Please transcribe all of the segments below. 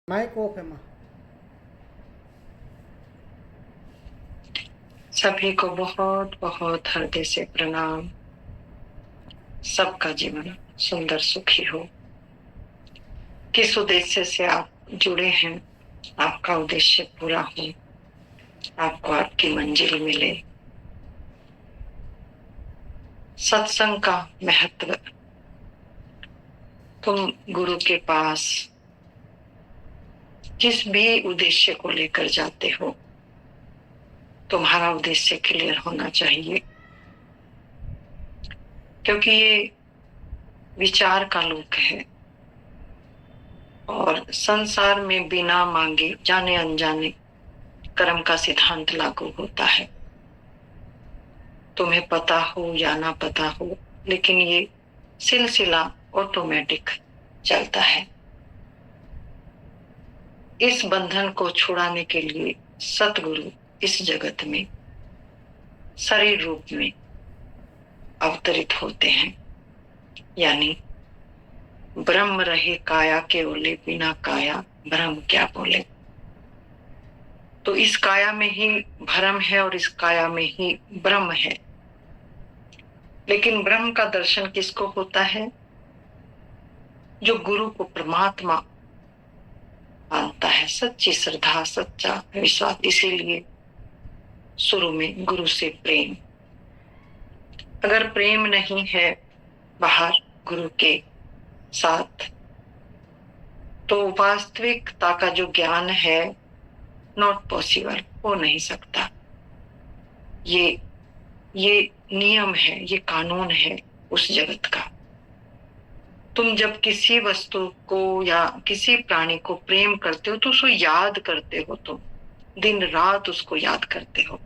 Mic off है माँ। सभी को बहुत बहुत हृदय से प्रणाम। सबका जीवन सुंदर सुखी हो। किस उद्देश्य से आप जुड़े हैं, आपका उद्देश्य पूरा हो, आपको आपकी मंजिल मिले। सत्संग का महत्व। तुम गुरु के पास जिस भी उद्देश्य को लेकर जाते हो, तुम्हारा उद्देश्य क्लियर होना चाहिए, क्योंकि ये विचार का लोक है और संसार में बिना मांगे जाने अनजाने कर्म का सिद्धांत लागू होता है। तुम्हें पता हो या ना पता हो, लेकिन ये सिलसिला ऑटोमेटिक चलता है। इस बंधन को छुड़ाने के लिए सतगुरु इस जगत में शरीर रूप में अवतरित होते हैं, यानी ब्रह्म रहे काया के ओले, बिना काया ब्रह्म क्या बोले। तो इस काया में ही भरम है और इस काया में ही ब्रह्म है। लेकिन ब्रह्म का दर्शन किसको होता है? जो गुरु को परमात्मा मानता है, सच्ची श्रद्धा, सच्चा विश्वास। इसीलिए शुरू में गुरु से प्रेम। अगर प्रेम नहीं है बाहर गुरु के साथ, तो वास्तविकता का जो ज्ञान है नॉट पॉसिबल, हो नहीं सकता। ये नियम है, ये कानून है उस जगत का। तुम जब किसी वस्तु को या किसी प्राणी को प्रेम करते हो तो उसको याद करते हो, तुम दिन रात उसको याद करते हो,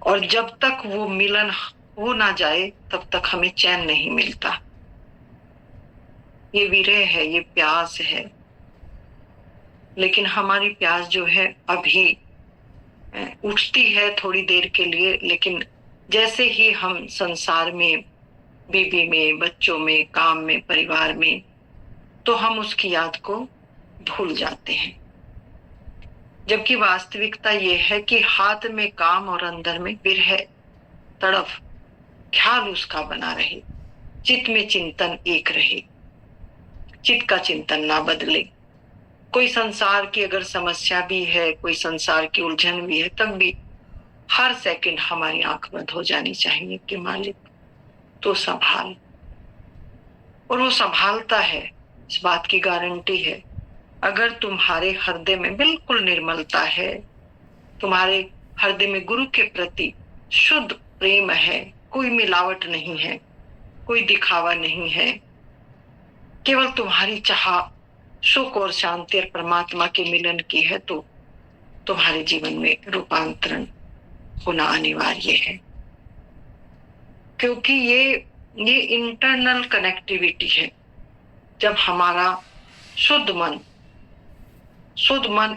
और जब तक वो मिलन हो ना जाए तब तक हमें चैन नहीं मिलता। ये विरह है, ये प्यास है। लेकिन हमारी प्यास जो है अभी उठती है थोड़ी देर के लिए, लेकिन जैसे ही हम संसार में, बीवी में, बच्चों में, काम में, परिवार में, तो हम उसकी याद को भूल जाते हैं। जबकि वास्तविकता ये है कि हाथ में काम और अंदर में विरह, तड़प, ख्याल उसका बना रहे, चित्त में चिंतन एक रहे, चित्त का चिंतन ना बदले। कोई संसार की अगर समस्या भी है, कोई संसार की उलझन भी है, तब भी हर सेकंड हमारी आंख बंद हो जानी चाहिए कि मालिक तो संभाल। और वो संभालता है, इस बात की गारंटी है। अगर तुम्हारे हृदय में बिल्कुल निर्मलता है, तुम्हारे हृदय में गुरु के प्रति शुद्ध प्रेम है, कोई मिलावट नहीं है, कोई दिखावा नहीं है, केवल तुम्हारी चाह सुख और शांति और परमात्मा के मिलन की है, तो तुम्हारे जीवन में रूपांतरण होना अनिवार्य है। क्योंकि ये इंटरनल कनेक्टिविटी है। जब हमारा शुद्ध मन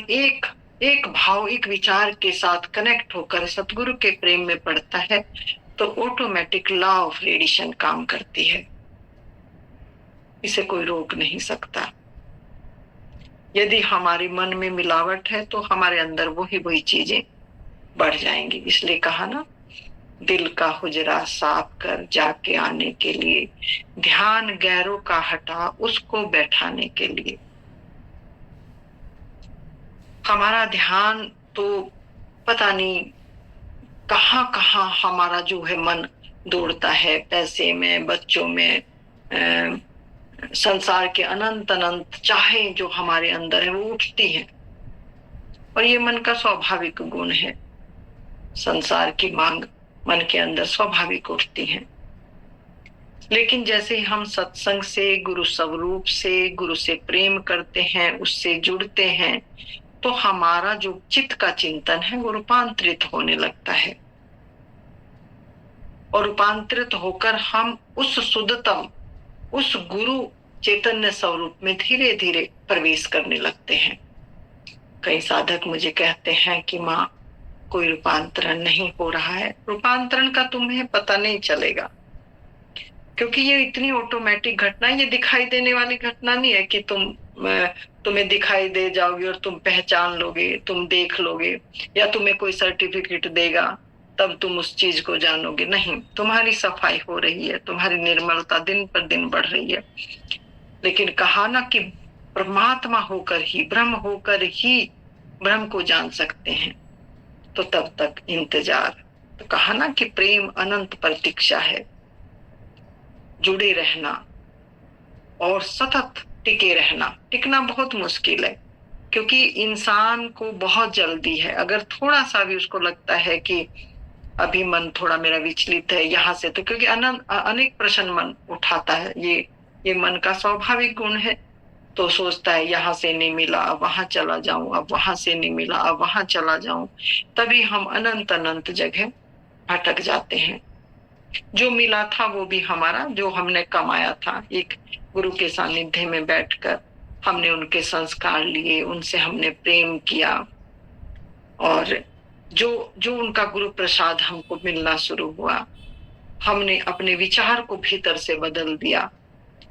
एक भाव, एक विचार के साथ कनेक्ट होकर सतगुरु के प्रेम में पड़ता है, तो ऑटोमेटिक लॉ ऑफ रेडिएशन काम करती है। इसे कोई रोक नहीं सकता। यदि हमारे मन में मिलावट है तो हमारे अंदर वही चीजें बढ़ जाएंगी। इसलिए कहा ना, दिल का हुजरा साफ कर जाके आने के लिए, ध्यान गैरों का हटा उसको बैठाने के लिए। हमारा ध्यान तो पता नहीं कहाँ कहाँ हमारा जो है मन दौड़ता है, पैसे में, बच्चों में, संसार के अनंत चाहे जो हमारे अंदर है वो उठती है। और ये मन का स्वाभाविक गुण है। संसार की मांग मन के अंदर स्वाभाविक उठती है। लेकिन जैसे हम सत्संग से, गुरु स्वरूप से, गुरु से प्रेम करते हैं, उससे जुड़ते हैं, तो हमारा जो चित्त का चिंतन है वो रूपांतरित होने लगता है। और रूपांतरित होकर हम उस शुद्धतम, उस गुरु चैतन्य स्वरूप में धीरे धीरे प्रवेश करने लगते हैं। कई साधक मुझे कहते हैं कि माँ, कोई रूपांतरण नहीं हो रहा है। रूपांतरण का तुम्हें पता नहीं चलेगा। क्योंकि ये इतनी ऑटोमेटिक घटना है, ये दिखाई देने वाली घटना नहीं है कि तुम्हें दिखाई दे जाओगे और तुम पहचान लोगे, तुम देख लोगे, या तुम्हें कोई सर्टिफिकेट देगा तब तुम उस चीज को जानोगे। नहीं, तुम्हारी सफाई हो रही है, तुम्हारी निर्मलता दिन पर दिन बढ़ रही है। लेकिन कहा ना कि परमात्मा होकर ही, ब्रह्म होकर ही ब्रह्म को जान सकते हैं, तो तब तक इंतजार। तो कहा ना कि प्रेम अनंत प्रतीक्षा है, जुड़े रहना और सतत टिके रहना। टिकना बहुत मुश्किल है, क्योंकि इंसान को बहुत जल्दी है। अगर थोड़ा सा भी उसको लगता है कि अभी मन थोड़ा मेरा विचलित है यहाँ से, तो क्योंकि अनेक प्रश्न मन उठाता है, ये मन का स्वाभाविक गुण है, तो सोचता है यहाँ से नहीं मिला, अब वहां चला जाऊं, अब वहां से नहीं मिला, अब वहां चला जाऊं। तभी हम अनंत अनंत जगह भटक जाते हैं। जो मिला था वो भी हमारा, जो हमने कमाया था, एक गुरु के सानिध्य में बैठकर हमने उनके संस्कार लिए, उनसे हमने प्रेम किया, और जो जो उनका गुरु प्रसाद हमको मिलना शुरू हुआ, हमने अपने विचार को भीतर से बदल दिया,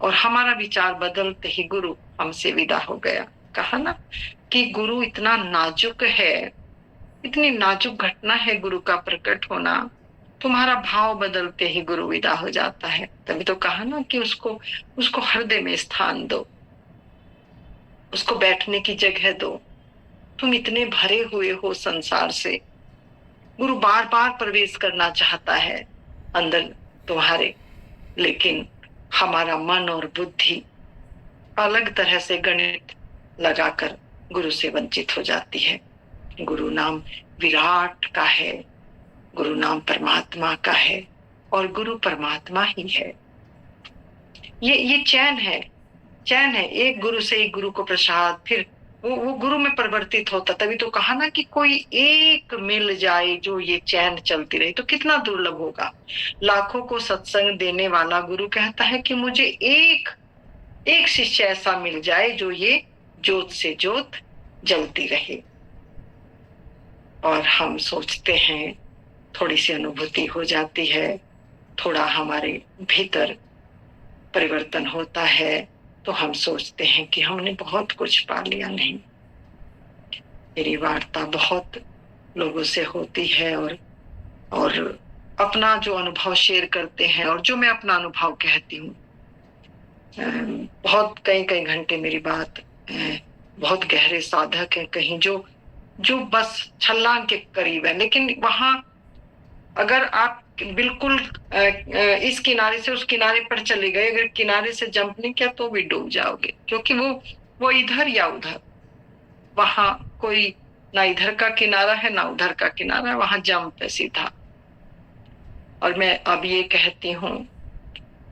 और हमारा विचार बदलते ही गुरु हमसे विदा हो गया। कहा ना कि गुरु इतना नाजुक है, इतनी नाजुक घटना है गुरु का प्रकट होना। तुम्हारा भाव बदलते ही गुरु विदा हो जाता है। तभी तो कहा ना कि उसको हृदय में स्थान दो, उसको बैठने की जगह दो। तुम इतने भरे हुए हो संसार से, गुरु बार बार प्रवेश करना चाहता है अंदर तुम्हारे, लेकिन हमारा मन और बुद्धि अलग तरह से गणित लगाकर गुरु से वंचित हो जाती है। गुरु नाम विराट का है, गुरु नाम परमात्मा का है, और गुरु परमात्मा ही है। ये चैन है, चैन है। एक गुरु से एक गुरु को प्रसाद, फिर वो गुरु में परिवर्तित होता। तभी तो कहा ना कि कोई एक मिल जाए जो ये चैन चलती रही, तो कितना दुर्लभ होगा। लाखों को सत्संग देने वाला गुरु कहता है कि मुझे एक शिष्य ऐसा मिल जाए जो ये ज्योत से ज्योत जलती रहे। और हम सोचते हैं, थोड़ी सी अनुभूति हो जाती है, थोड़ा हमारे भीतर परिवर्तन होता है, तो हम सोचते हैं कि हमने बहुत कुछ पा लिया। नहीं, मेरी वार्ता बहुत लोगों से होती है, और अपना जो अनुभव शेयर करते हैं, और जो मैं अपना अनुभव कहती हूँ, बहुत कई घंटे मेरी बात, बहुत गहरे साधक हैं कहीं जो बस छलांग के करीब है, लेकिन वहां अगर आप बिल्कुल इस किनारे से उस किनारे पर चले गए, अगर किनारे से जंप नहीं किया तो भी डूब जाओगे, क्योंकि वो इधर या उधर, वहां कोई ना इधर का किनारा है ना उधर का किनारा है, वहां जंप है सीधा। और मैं अब ये कहती हूँ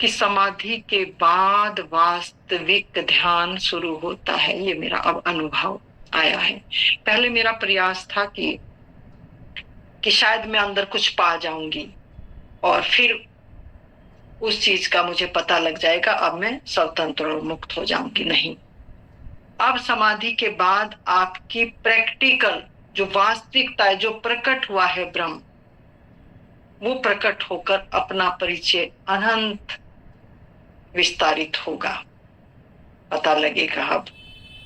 कि समाधि के बाद वास्तविक ध्यान शुरू होता है। ये मेरा अब अनुभव आया है। पहले मेरा प्रयास था कि शायद मैं अंदर कुछ पा जाऊंगी और फिर उस चीज का मुझे पता लग जाएगा, अब मैं स्वतंत्र और मुक्त हो जाऊंगी। नहीं, अब समाधि के बाद आपकी प्रैक्टिकल जो वास्तविकता है, जो प्रकट हुआ है ब्रह्म, वो प्रकट होकर अपना परिचय अनंत विस्तारित होगा। पता लगेगा अब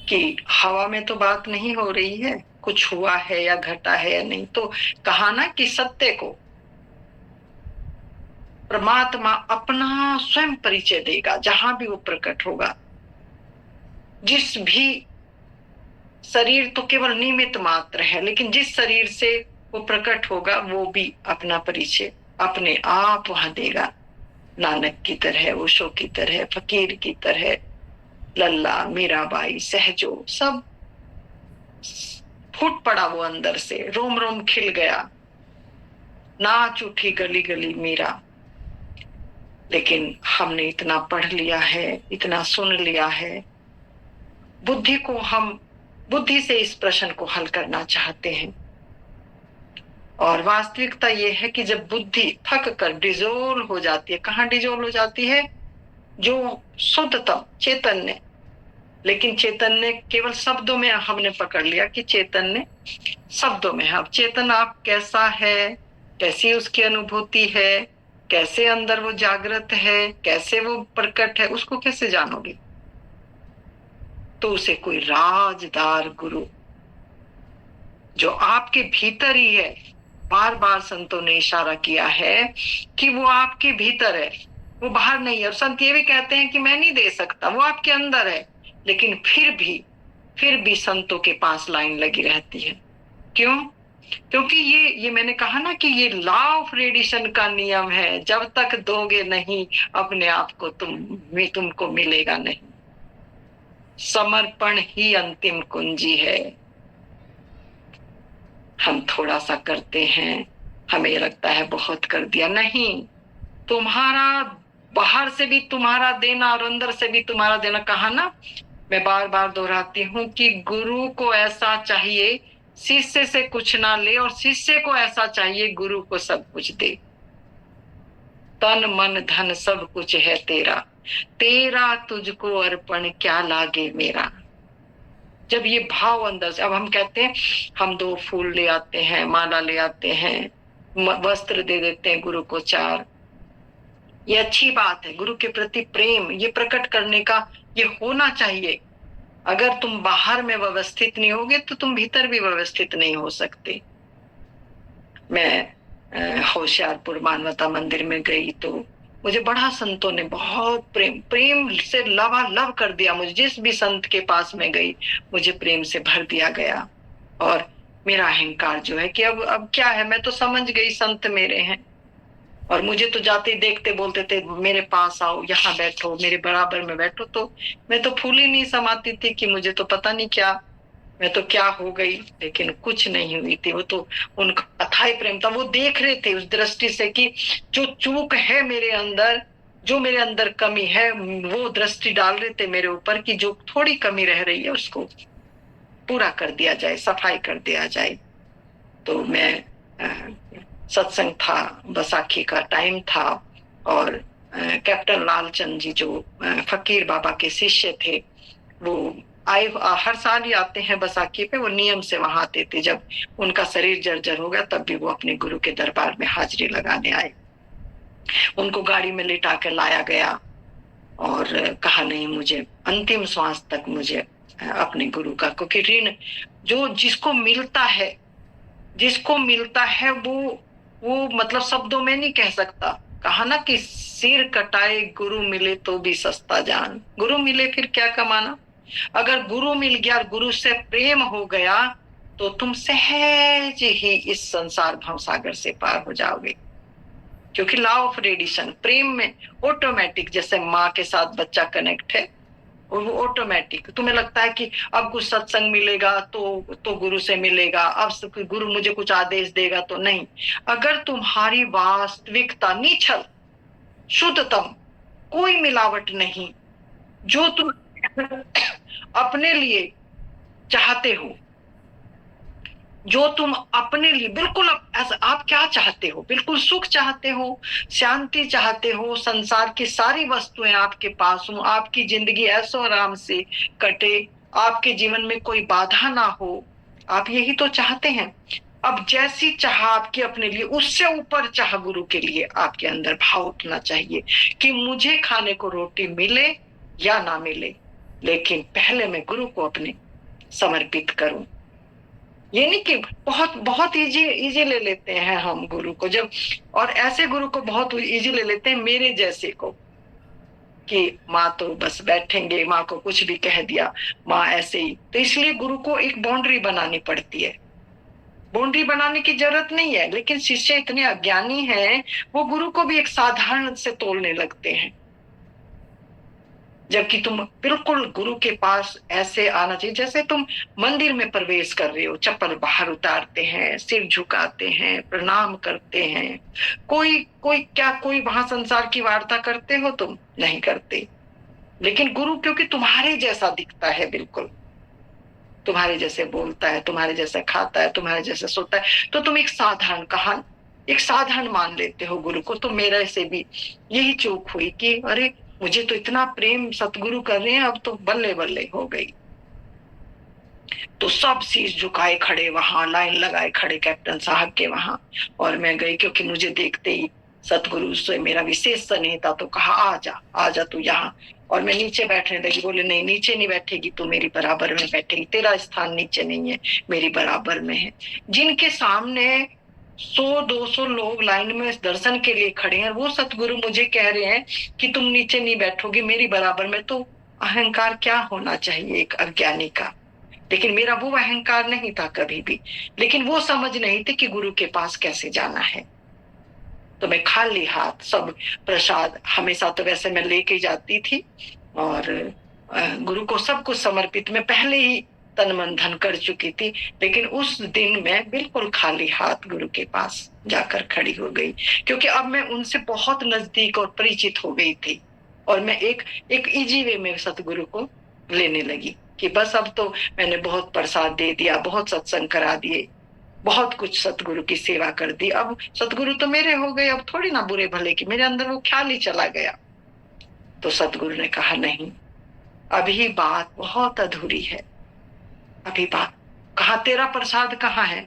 कि हवा में तो बात नहीं हो रही है, कुछ हुआ है या घटा है या नहीं। तो कहा ना कि सत्य को परमात्मा अपना स्वयं परिचय देगा जहां भी वो प्रकट होगा। जिस भी शरीर तो केवल निमित्त मात्र है, लेकिन जिस शरीर से वो प्रकट होगा वो भी अपना परिचय अपने आप वहां देगा। नानक की तरह, ओशो की तरह, फकीर की तरह, लल्ला, मीराबाई, सहजो, सब फूट पड़ा वो अंदर से, रोम रोम खिल गया, नाच उठी गली गली मीरा। लेकिन हमने इतना पढ़ लिया है, इतना सुन लिया है, बुद्धि से इस प्रश्न को हल करना चाहते हैं। और वास्तविकता यह है कि जब बुद्धि थक कर डिजोल्व हो जाती है, कहाँ डिजोल्व हो जाती है? जो शुद्धतम चैतन्य, लेकिन चैतन्य केवल शब्दों में हमने पकड़ लिया कि चैतन्य शब्दों में है। अब चेतन आप कैसा है, कैसी उसकी अनुभूति है, कैसे अंदर वो जागृत है, कैसे वो प्रकट है, उसको कैसे जानोगे? तो उसे कोई राजदार गुरु जो आपके भीतर ही है, बार बार संतों ने इशारा किया है कि वो आपके भीतर है, वो बाहर नहीं है। और संत ये भी कहते हैं कि मैं नहीं दे सकता, वो आपके अंदर है। लेकिन फिर भी संतों के पास लाइन लगी रहती है। क्यों? क्योंकि ये मैंने कहा ना कि ये लॉ ऑफ रेडिएशन का नियम है, जब तक दोगे नहीं अपने आप को तुमको मिलेगा नहीं। समर्पण ही अंतिम कुंजी है। हम थोड़ा सा करते हैं, हमें लगता है बहुत कर दिया। नहीं, तुम्हारा बाहर से भी तुम्हारा देना और अंदर से भी तुम्हारा देना। कहा ना, मैं बार बार दोहराती हूं कि गुरु को ऐसा चाहिए शिष्य से कुछ ना ले, और शिष्य को ऐसा चाहिए गुरु को सब कुछ दे। तन मन धन सब कुछ है तेरा, तेरा तुझको अर्पण क्या लागे मेरा। जब ये भाव अंदर से, अब हम कहते हैं हम 2 फूल ले आते हैं, माला ले आते हैं, वस्त्र दे देते हैं गुरु को 4, ये अच्छी बात है। गुरु के प्रति प्रेम ये प्रकट करने का ये होना चाहिए। अगर तुम बाहर में व्यवस्थित नहीं होगे तो तुम भीतर भी व्यवस्थित नहीं हो सकते। मैं होशियारपुर मानवता मंदिर में गई तो मुझे बड़ा संतों ने बहुत प्रेम से लबालब कर दिया। मुझे जिस भी संत के पास में गई मुझे प्रेम से भर दिया गया। और मेरा अहंकार जो है कि अब क्या है, मैं तो समझ गई संत मेरे हैं, और मुझे तो जाते ही देखते बोलते थे मेरे पास आओ, यहाँ बैठो, मेरे बराबर में बैठो। तो मैं तो फूल ही नहीं समाती थी कि मुझे तो पता नहीं क्या, मैं तो क्या हो गई। लेकिन कुछ नहीं हुई थी, वो तो उनका अथाह प्रेम था। वो देख रहे थे उस दृष्टि से कि जो चूक है मेरे अंदर, जो मेरे अंदर कमी है, वो दृष्टि डाल रहे थे मेरे ऊपर कि जो थोड़ी कमी रह रही है उसको पूरा कर दिया जाए, सफाई कर दिया जाए। तो मैं सत्संग था, बैसाखी का टाइम था, और कैप्टन लालचंद जी जो फकीर बाबा के शिष्य थे, वो आए, हर साल ही आते हैं बैसाखी पे। वो नियम से वहां आते थे। जब उनका शरीर जर्जर हो गया तब भी वो अपने गुरु के दरबार में हाजिरी लगाने आए। उनको गाड़ी में लिटा के लाया गया और कहा नहीं, मुझे अंतिम श्वास तक मुझे अपने गुरु का, क्योंकि ऋण जो जिसको मिलता है वो मतलब शब्दों में नहीं कह सकता। कहा ना कि सिर कटाए गुरु मिले तो भी सस्ता जान। गुरु मिले फिर क्या कमाना। अगर गुरु मिल गया और गुरु से प्रेम हो गया तो तुम सहज ही इस संसार भव सागर से पार हो जाओगे। क्योंकि लॉ ऑफ रेडिएशन, प्रेम में ऑटोमेटिक, जैसे माँ के साथ बच्चा कनेक्ट है, और वो ऑटोमेटिक, तुम्हें लगता है कि अब कुछ सत्संग मिलेगा तो गुरु से मिलेगा, अब गुरु मुझे कुछ आदेश देगा, तो नहीं। अगर तुम्हारी वास्तविकता निश्चल शुद्धतम, कोई मिलावट नहीं, जो तुम अपने लिए चाहते हो, जो तुम अपने लिए बिल्कुल ऐसा, आप क्या चाहते हो, बिल्कुल सुख चाहते हो, शांति चाहते हो, संसार की सारी वस्तुएं आपके पास हो, आपकी जिंदगी ऐशो आराम से कटे, आपके जीवन में कोई बाधा ना हो, आप यही तो चाहते हैं। अब जैसी चाह आपकी अपने लिए, उससे ऊपर चाह गुरु के लिए आपके अंदर भाव उठना चाहिए कि मुझे खाने को रोटी मिले या ना मिले, लेकिन पहले मैं गुरु को अपने समर्पित करूं। ये नहीं कि बहुत बहुत इजी ले लेते हैं हम गुरु को, जब, और ऐसे गुरु को बहुत इजी ले लेते हैं मेरे जैसे को, कि माँ तो बस बैठेंगे, माँ को कुछ भी कह दिया, माँ ऐसे ही। तो इसलिए गुरु को एक बाउंड्री बनानी पड़ती है। बाउंड्री बनाने की जरूरत नहीं है, लेकिन शिष्य इतने अज्ञानी हैं, वो गुरु को भी एक साधारण से तोलने लगते हैं। जबकि तुम बिल्कुल गुरु के पास ऐसे आना चाहिए जैसे तुम मंदिर में प्रवेश कर रहे हो, चप्पल बाहर उतारते हैं, सिर झुकाते हैं, प्रणाम करते हैं। कोई वहां संसार की वार्ता करते हो? तुम नहीं करते। लेकिन गुरु क्योंकि तुम्हारे जैसा दिखता है, बिल्कुल तुम्हारे जैसे बोलता है, तुम्हारे जैसा खाता है, तुम्हारे जैसा सोता है, तो तुम एक साधारण मान लेते हो गुरु को। तो मेरे से भी यही चूक हुई कि अरे मुझे तो इतना प्रेम सतगुरु कर रहे हैं, अब तो बल्ले बल्ले हो गई। तो सब शीश झुकाए खड़े, वहां लाइन लगाए खड़े कैप्टन साहब के वहां, और मैं गई क्योंकि मुझे देखते ही सतगुरु से मेरा विशेष स्नेह था, तो कहा आ जा तू यहाँ। और मैं नीचे बैठने लगी। बोले नहीं, नीचे नहीं बैठेगी, तू मेरी बराबर में बैठेगी, तेरा स्थान नीचे नहीं है, मेरी बराबर में है। जिनके सामने 100-200 लोग लाइन में दर्शन के लिए खड़े हैं, वो सतगुरु मुझे कह रहे हैं कि तुम नीचे नहीं बैठोगे, मेरी बराबर में, तो अहंकार क्या होना चाहिए एक अज्ञानी का। लेकिन मेरा वो अहंकार नहीं था कभी भी। लेकिन वो समझ नहीं थी कि गुरु के पास कैसे जाना है। तो मैं खाली हाथ सब प्रसाद, हमेशा तो वैसे मैं लेके जाती थी, और गुरु को सब कुछ समर्पित मैं पहले ही तन मन धन कर चुकी थी। लेकिन उस दिन मैं बिल्कुल खाली हाथ गुरु के पास जाकर खड़ी हो गई, क्योंकि अब मैं उनसे बहुत नजदीक और परिचित हो गई थी। और मैं एक इजी वे में सतगुरु को लेने लगी कि बस अब तो मैंने बहुत प्रसाद दे दिया, बहुत सत्संग करा दिए, बहुत कुछ सतगुरु की सेवा कर दी, अब सतगुरु तो मेरे हो गए, अब थोड़ी ना बुरे भले की। मेरे अंदर वो ख्याल ही चला गया। तो सतगुरु ने कहा नहीं, अभी बात बहुत अधूरी है, अभी बात। कहा तेरा प्रसाद कहाँ है?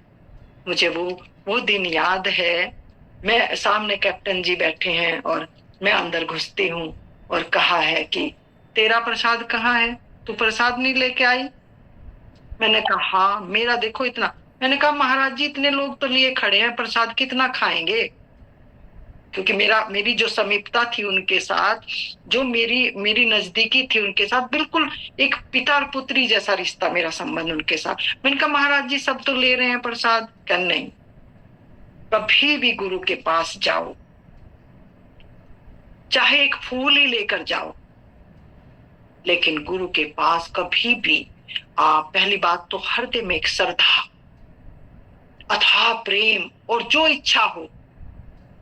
मुझे वो दिन याद है। मैं सामने कैप्टन जी बैठे हैं और मैं अंदर घुसती हूँ, और कहा है कि तेरा प्रसाद कहाँ है, तू प्रसाद नहीं लेके आई? मैंने कहा हाँ, मेरा देखो इतना। मैंने कहा महाराज जी, इतने लोग तो लिए खड़े हैं, प्रसाद कितना खाएंगे? क्योंकि मेरी जो समीपता थी उनके साथ, जो मेरी नजदीकी थी उनके साथ, बिल्कुल एक पिता और पुत्री जैसा रिश्ता मेरा संबंध उनके साथ। मैंने कहा महाराज जी सब तो ले रहे हैं प्रसाद। क्या नहीं, कभी भी गुरु के पास जाओ, चाहे एक फूल ही लेकर जाओ, लेकिन गुरु के पास कभी भी पहली बात तो हृदय में एक श्रद्धा, अथाह प्रेम, और जो इच्छा हो,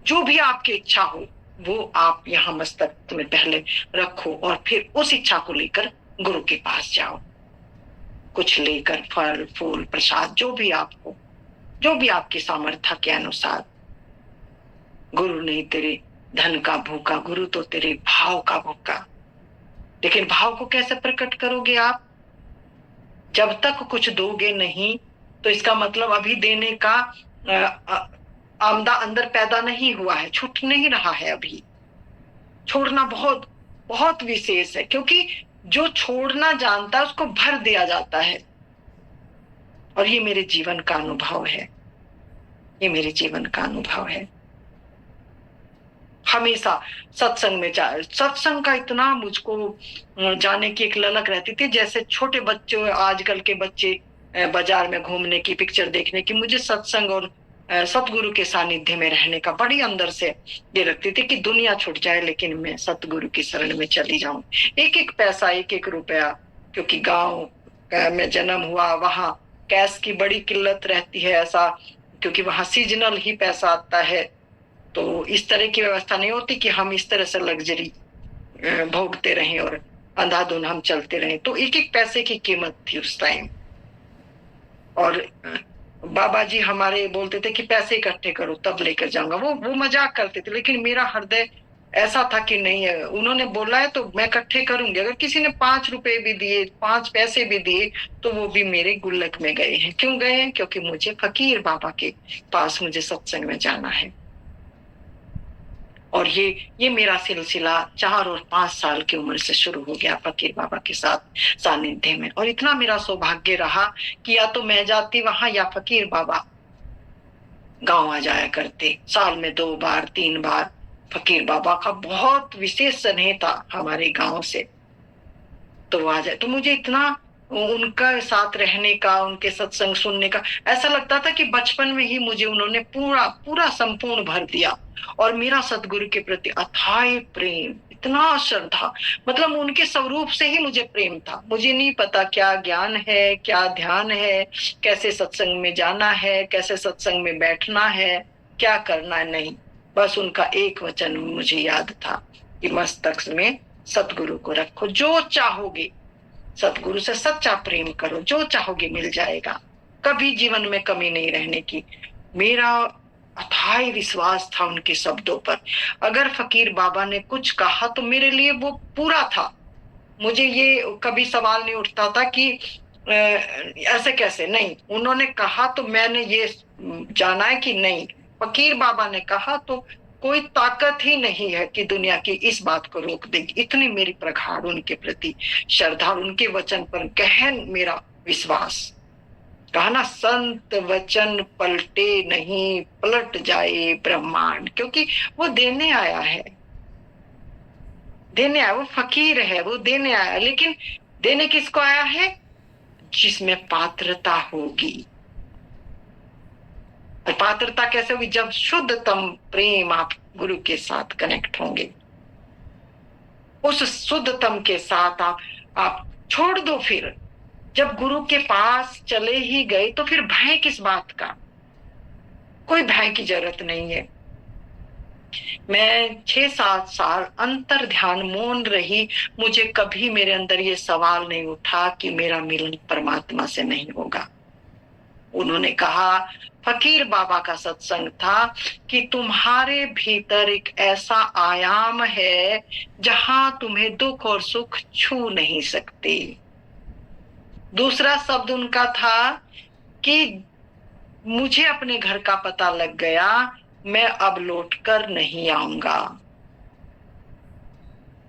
जो भी आपकी इच्छा हो, वो आप यहाँ मस्तक में पहले रखो, और फिर उस इच्छा को लेकर गुरु के पास जाओ। कुछ लेकर फल फूल प्रसाद, जो भी आपको, जो भी आपकी सामर्थ्य के अनुसार। गुरु नहीं तेरे धन का भूखा, गुरु तो तेरे भाव का भूखा। लेकिन भाव को कैसे प्रकट करोगे आप? जब तक कुछ दोगे नहीं, तो इसका मतलब अभी देने का आमदा अंदर पैदा नहीं हुआ है, छूट नहीं रहा है। अभी छोड़ना बहुत बहुत विशेष है, क्योंकि जो छोड़ना जानता है उसको भर दिया जाता है। और ये मेरे जीवन का अनुभव है, ये मेरे जीवन का अनुभव है। हमेशा सत्संग में सत्संग का इतना मुझको जाने की एक ललक रहती थी। जैसे छोटे बच्चे, आजकल के बच्चे बाजार में घूमने की, पिक्चर देखने की, मुझे सत्संग और सतगुरु के सानिध्य में रहने का बड़ी अंदर से ये रखती थी कि दुनिया छूट जाए लेकिन मैं सतगुरु की शरण में चली जाऊं। एक एक पैसा, एक एक रुपया, क्योंकि गांव में जन्म हुआ, वहां कैश की बड़ी किल्लत रहती है, ऐसा, क्योंकि वहां सीजनल ही पैसा आता है। तो इस तरह की व्यवस्था नहीं होती कि हम इस तरह से लग्जरी भोगते रहें और अंधाधुन हम चलते रहें। तो एक एक पैसे की कीमत थी उस टाइम। और बाबा जी हमारे बोलते थे कि पैसे इकट्ठे करो तब लेकर जाऊंगा। वो मजाक करते थे, लेकिन मेरा हृदय ऐसा था कि नहीं है, उन्होंने बोला है तो मैं इकट्ठे करूंगी। अगर किसी ने 5 रुपए भी दिए, 5 पैसे भी दिए, तो वो भी मेरे गुल्लक में गए हैं। क्यों गए हैं? क्योंकि मुझे फकीर बाबा के पास, मुझे सत्संग में जाना है। और ये मेरा सिलसिला 4 और 5 साल की उम्र से शुरू हो गया फकीर बाबा के साथ सानिध्य में। और इतना मेरा सौभाग्य रहा कि या तो मैं जाती वहां, या फकीर बाबा गांव आ जाया करते। साल में 2 बार 3 बार फकीर बाबा का बहुत विशेष स्नेह था हमारे गांव से, तो वो आ जाए। तो मुझे इतना उनका साथ रहने का, उनके सत्संग सुनने का ऐसा लगता था कि बचपन में ही मुझे उन्होंने पूरा पूरा संपूर्ण भर दिया। और मेरा सतगुरु के प्रति अथाह प्रेम, इतना श्रद्धा, मतलब उनके स्वरूप से ही मुझे प्रेम था। मुझे नहीं पता क्या ज्ञान है, क्या ध्यान है, कैसे सत्संग में जाना है, कैसे सत्संग में बैठना है, क्या करना है, नहीं। बस उनका एक वचन मुझे याद था कि मस्तक में सतगुरु को रखो, जो चाहोगे। सतगुरु से सच्चा प्रेम करो, जो चाहोगे मिल जाएगा। कभी जीवन में कमी नहीं रहने की। मेरा अथाह विश्वास था उनके शब्दों पर। अगर फकीर बाबा ने कुछ कहा तो मेरे लिए वो पूरा था। मुझे ये कभी सवाल नहीं उठता था कि ऐसे कैसे, नहीं। उन्होंने कहा तो मैंने ये जाना है कि नहीं, फकीर बाबा ने कहा तो कोई ताकत ही नहीं है कि दुनिया की इस बात को रोक देगी। इतनी मेरी प्रगाढ़ उनके प्रति श्रद्धा, उनके वचन पर गहन मेरा विश्वास। कहा ना, संत वचन पलटे नहीं, पलट जाए ब्रह्मांड। क्योंकि वो देने आया है, देने आया, वो फकीर है, वो देने आया। लेकिन देने किसको आया है? जिसमें पात्रता होगी। और पात्रता कैसे होगी? जब शुद्धतम प्रेम आप गुरु के साथ कनेक्ट होंगे, उस शुद्धतम के साथ आप छोड़ दो। फिर जब गुरु के पास चले ही गए तो फिर भय किस बात का? कोई भय की जरूरत नहीं है। मैं 6-7 साल अंतर ध्यान मौन रही, मुझे कभी मेरे अंदर ये सवाल नहीं उठा कि मेरा मिलन परमात्मा से नहीं होगा। उन्होंने कहा, फकीर बाबा का सत्संग था कि तुम्हारे भीतर एक ऐसा आयाम है जहां तुम्हें दुख और सुख छू नहीं सकते। दूसरा शब्द उनका था कि मुझे अपने घर का पता लग गया, मैं अब लौटकर नहीं आऊंगा।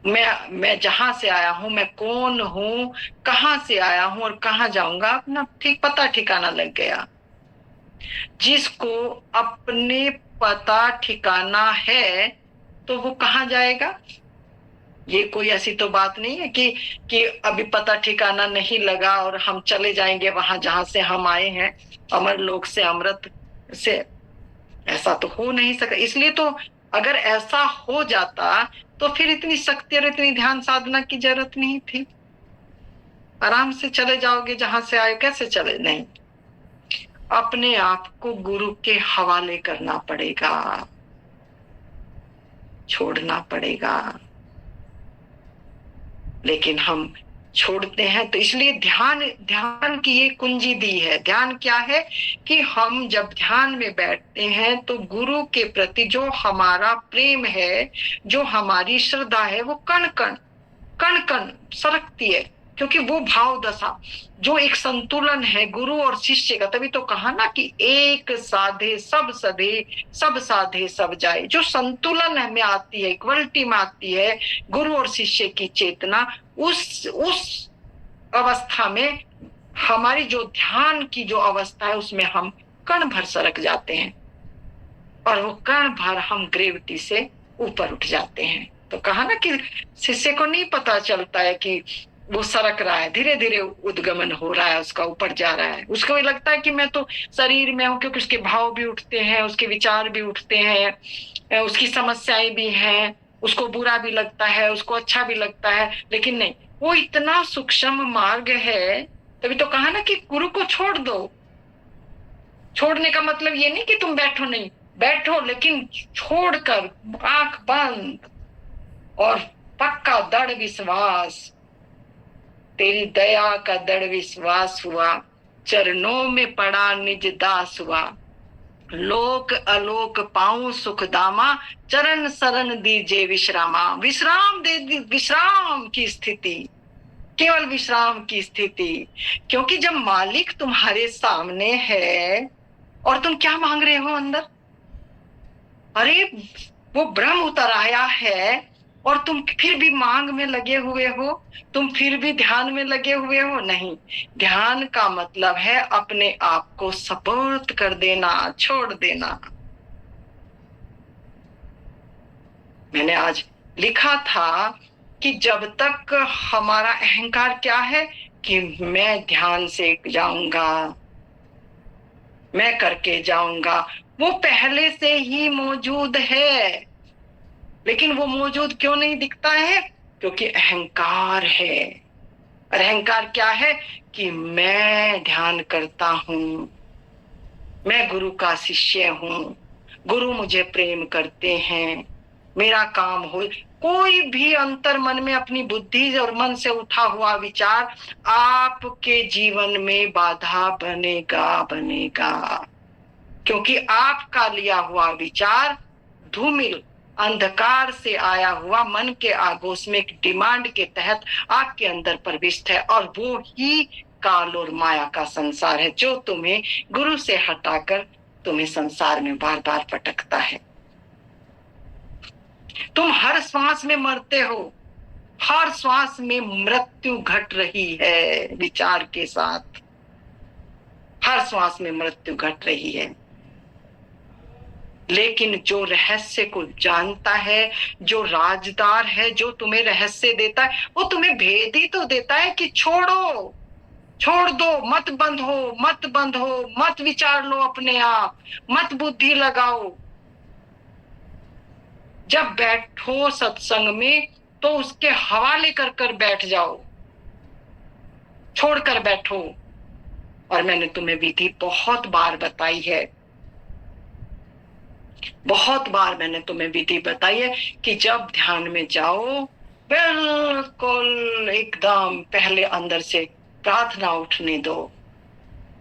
मैं जहां से आया हूं, मैं कौन हूं, कहां से आया हूं और कहां जाऊंगा, अपना ठीक पता ठिकाना लग गया। जिसको अपने पता ठिकाना है तो वो कहां जाएगा? ये कोई ऐसी तो बात नहीं है कि अभी पता ठिकाना नहीं लगा और हम चले जाएंगे वहां जहां से हम आए हैं, अमर लोक से, अमृत से। ऐसा तो हो नहीं सका। इसलिए तो अगर ऐसा हो जाता तो फिर इतनी शक्ति और इतनी ध्यान साधना की जरूरत नहीं थी। आराम से चले जाओगे जहां से आए। कैसे चले? नहीं, अपने आप को गुरु के हवाले करना पड़ेगा, छोड़ना पड़ेगा। लेकिन हम छोड़ते हैं। तो इसलिए ध्यान की ये कुंजी दी है। ध्यान क्या है? कि हम जब ध्यान में बैठते हैं तो गुरु के प्रति जो हमारा प्रेम है, जो हमारी श्रद्धा है, वो कण कण सरकती है। क्योंकि वो भाव दशा जो एक संतुलन है गुरु और शिष्य का। तभी तो कहा ना कि एक साधे सब सधे, सब साधे सब जाए। जो संतुलन में आती है, इक्वलिटी में आती है गुरु और शिष्य की चेतना, उस अवस्था में हमारी जो ध्यान की जो अवस्था है उसमें हम कण भर सरक जाते हैं और वो कण भर हम ग्रेविटी से ऊपर उठ जाते हैं। तो कहा ना कि शिष्य को नहीं पता चलता है कि वो सरक रहा है, धीरे धीरे उद्गमन हो रहा है, उसका ऊपर जा रहा है। उसको लगता है कि मैं तो शरीर में हूं, क्योंकि उसके भाव भी उठते हैं, उसके विचार भी उठते हैं, उसकी समस्याएं भी हैं, उसको बुरा भी लगता है, उसको अच्छा भी लगता है। लेकिन नहीं, वो इतना सूक्ष्म मार्ग है। तभी तो कहा ना कि गुरु को छोड़ दो। छोड़ने का मतलब ये नहीं कि तुम बैठो, नहीं बैठो, लेकिन छोड़कर आंख बंद और पक्का दृढ़ विश्वास, तेरी दया का दृढ़ विश्वास हुआ, चरणों में पड़ा निज दास हुआ, लोक अलोक पाऊं सुख दामा, चरण शरण दीजे विश्रामा। विश्राम दे, विश्राम की स्थिति, केवल विश्राम की स्थिति। क्योंकि जब मालिक तुम्हारे सामने है और तुम क्या मांग रहे हो अंदर? अरे वो ब्रह्म उतर आया है और तुम फिर भी मांग में लगे हुए हो, तुम फिर भी ध्यान में लगे हुए हो। नहीं, ध्यान का मतलब है अपने आप को सपोर्ट कर देना, छोड़ देना। मैंने आज लिखा था कि जब तक हमारा अहंकार क्या है कि मैं ध्यान से जाऊंगा, मैं करके जाऊंगा, वो पहले से ही मौजूद है। लेकिन वो मौजूद क्यों नहीं दिखता है? क्योंकि अहंकार है। और अहंकार क्या है? कि मैं ध्यान करता हूं, मैं गुरु का शिष्य हूं, गुरु मुझे प्रेम करते हैं, मेरा काम हो। कोई भी अंतर मन में अपनी बुद्धि और मन से उठा हुआ विचार आपके जीवन में बाधा बनेगा। क्योंकि आपका लिया हुआ विचार धूमिल अंधकार से आया हुआ मन के आगोश में एक डिमांड के तहत आपके अंदर प्रविष्ट है। और वो ही काल और माया का संसार है जो तुम्हें गुरु से हटाकर तुम्हें संसार में बार बार पटकता है। तुम हर श्वास में मरते हो, हर श्वास में मृत्यु घट रही है विचार के साथ, हर श्वास में मृत्यु घट रही है। लेकिन जो रहस्य को जानता है, जो राजदार है, जो तुम्हें रहस्य देता है, वो तुम्हें भेद ही तो देता है कि छोड़ो, छोड़ दो, मत बंद हो, मत बंद हो, मत विचार लो अपने आप, मत बुद्धि लगाओ। जब बैठो सत्संग में तो उसके हवाले कर कर बैठ जाओ, छोड़कर बैठो। और मैंने तुम्हें विधि बहुत बार बताई है, बहुत बार मैंने तुम्हें विधि बताई है कि जब ध्यान में जाओ, बिल्कुल एकदम पहले अंदर से प्रार्थना उठने दो,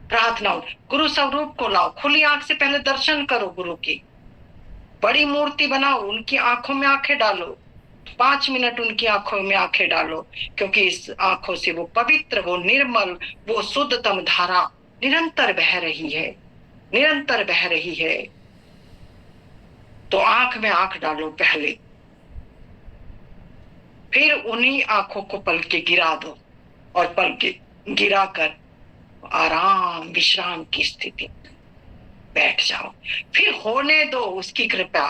प्रार्थना उठ, गुरु स्वरूप को लाओ, खुली आंख से पहले दर्शन करो गुरु की, बड़ी मूर्ति बनाओ, उनकी आंखों में आंखें डालो, 5 मिनट उनकी आंखों में आंखें डालो, क्योंकि इस आंखों से वो पवित्र, वो निर्मल, वो शुद्धतम धारा निरंतर बह रही है, निरंतर बह रही है। तो आंख में आंख डालो पहले, फिर उन्हीं आंखों को पल के गिरा दो और पल के गिराकर आराम विश्राम की स्थिति बैठ जाओ। फिर होने दो उसकी कृपा,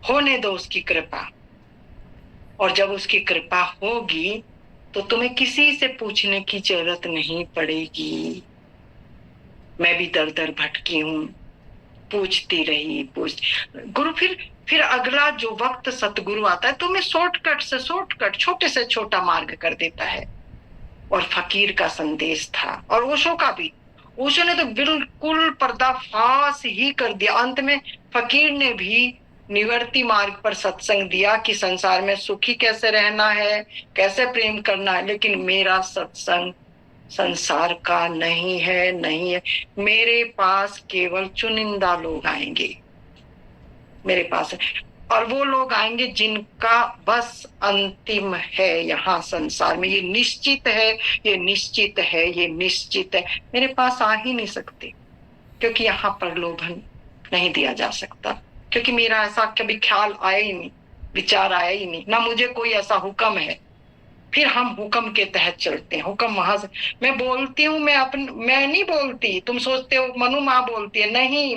होने दो उसकी कृपा। और जब उसकी कृपा होगी तो तुम्हें किसी से पूछने की जरूरत नहीं पड़ेगी। मैं भी दर दर भटकी हूं, पूछती रही, गुरु फिर अगला जो वक्त सतगुरु आता है तो मैं शॉर्टकट से शॉर्टकट, छोटे से छोटा मार्ग कर देता है। और फकीर का संदेश था, और ओशो का भी, ओशो ने तो बिल्कुल पर्दाफाश ही कर दिया। अंत में फकीर ने भी निवर्ती मार्ग पर सत्संग दिया कि संसार में सुखी कैसे रहना है, कैसे प्रेम करना है। लेकिन मेरा सत्संग संसार का नहीं है, नहीं है। मेरे पास केवल चुनिंदा लोग आएंगे, मेरे पास, और वो लोग आएंगे जिनका बस अंतिम है यहाँ संसार में। ये निश्चित है, ये निश्चित है, ये निश्चित है। मेरे पास आ ही नहीं सकते, क्योंकि यहाँ प्रलोभन नहीं दिया जा सकता, क्योंकि मेरा ऐसा कभी ख्याल आया ही नहीं, विचार आया ही नहीं, ना मुझे कोई ऐसा हुक्म है। फिर हम हुक्म के तहत चलते हैं। हुक्म वहां से मैं बोलती हूँ, मैं नहीं बोलती। तुम सोचते हो मनु माँ बोलती है, नहीं,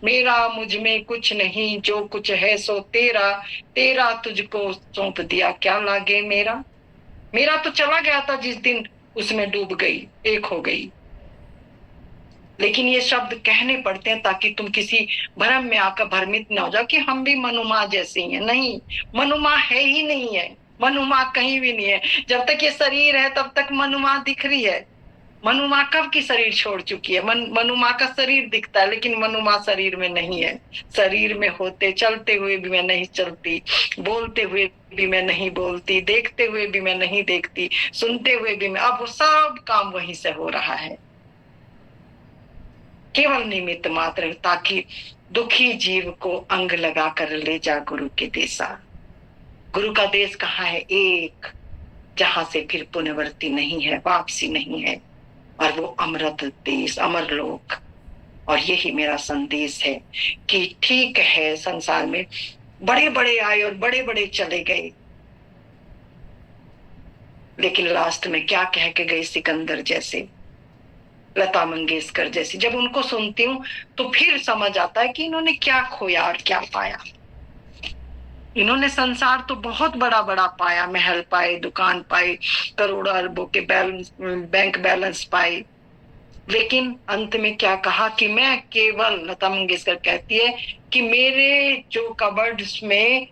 मेरा मुझ में कुछ नहीं, जो कुछ है सो तेरा, तेरा तुझको सौंप दिया, क्या लागे मेरा। मेरा तो चला गया था जिस दिन उसमें डूब गई, एक हो गई। लेकिन ये शब्द कहने पड़ते हैं ताकि तुम किसी भ्रम में आकर भ्रमित न हो जाओ कि हम भी मनुमा जैसे ही हैं। नहीं, मनुमा है ही नहीं है, मनुमा कहीं भी नहीं है। जब तक ये शरीर है तब तक मनुमा दिख रही है। मनुमा कब की शरीर छोड़ चुकी है। मनुमा का शरीर दिखता है, लेकिन मनुमा शरीर में नहीं है। शरीर में होते, चलते हुए भी मैं नहीं चलती, बोलते हुए भी मैं नहीं बोलती, देखते हुए भी मैं नहीं देखती, सुनते हुए भी मैं, अब सब काम वहीं से हो रहा है, केवल निमित्त मात्र, ताकि दुखी जीव को अंग लगा कर ले जा गुरु के देशा। गुरु का देश कहाँ है? एक, जहां से फिर पुनर्वृत्ति नहीं है, वापसी नहीं है, और वो अमृत देश, अमर लोक। और यही मेरा संदेश है कि ठीक है, संसार में बड़े बड़े आए और बड़े बड़े चले गए, लेकिन लास्ट में क्या कह के गए? सिकंदर जैसे, लता मंगेशकर जैसी। जब उनको सुनती हूँ तो फिर समझ आता है कि इन्होंने क्या खोया और क्या पाया। इन्होंने संसार तो बहुत बड़ा बड़ा पाया, महल पाए, दुकान पाए, करोड़ों अरबों के बैंक बैलेंस पाए, लेकिन अंत में क्या कहा कि मैं केवल, लता मंगेशकर कहती है कि मेरे जो कबर्ड्स में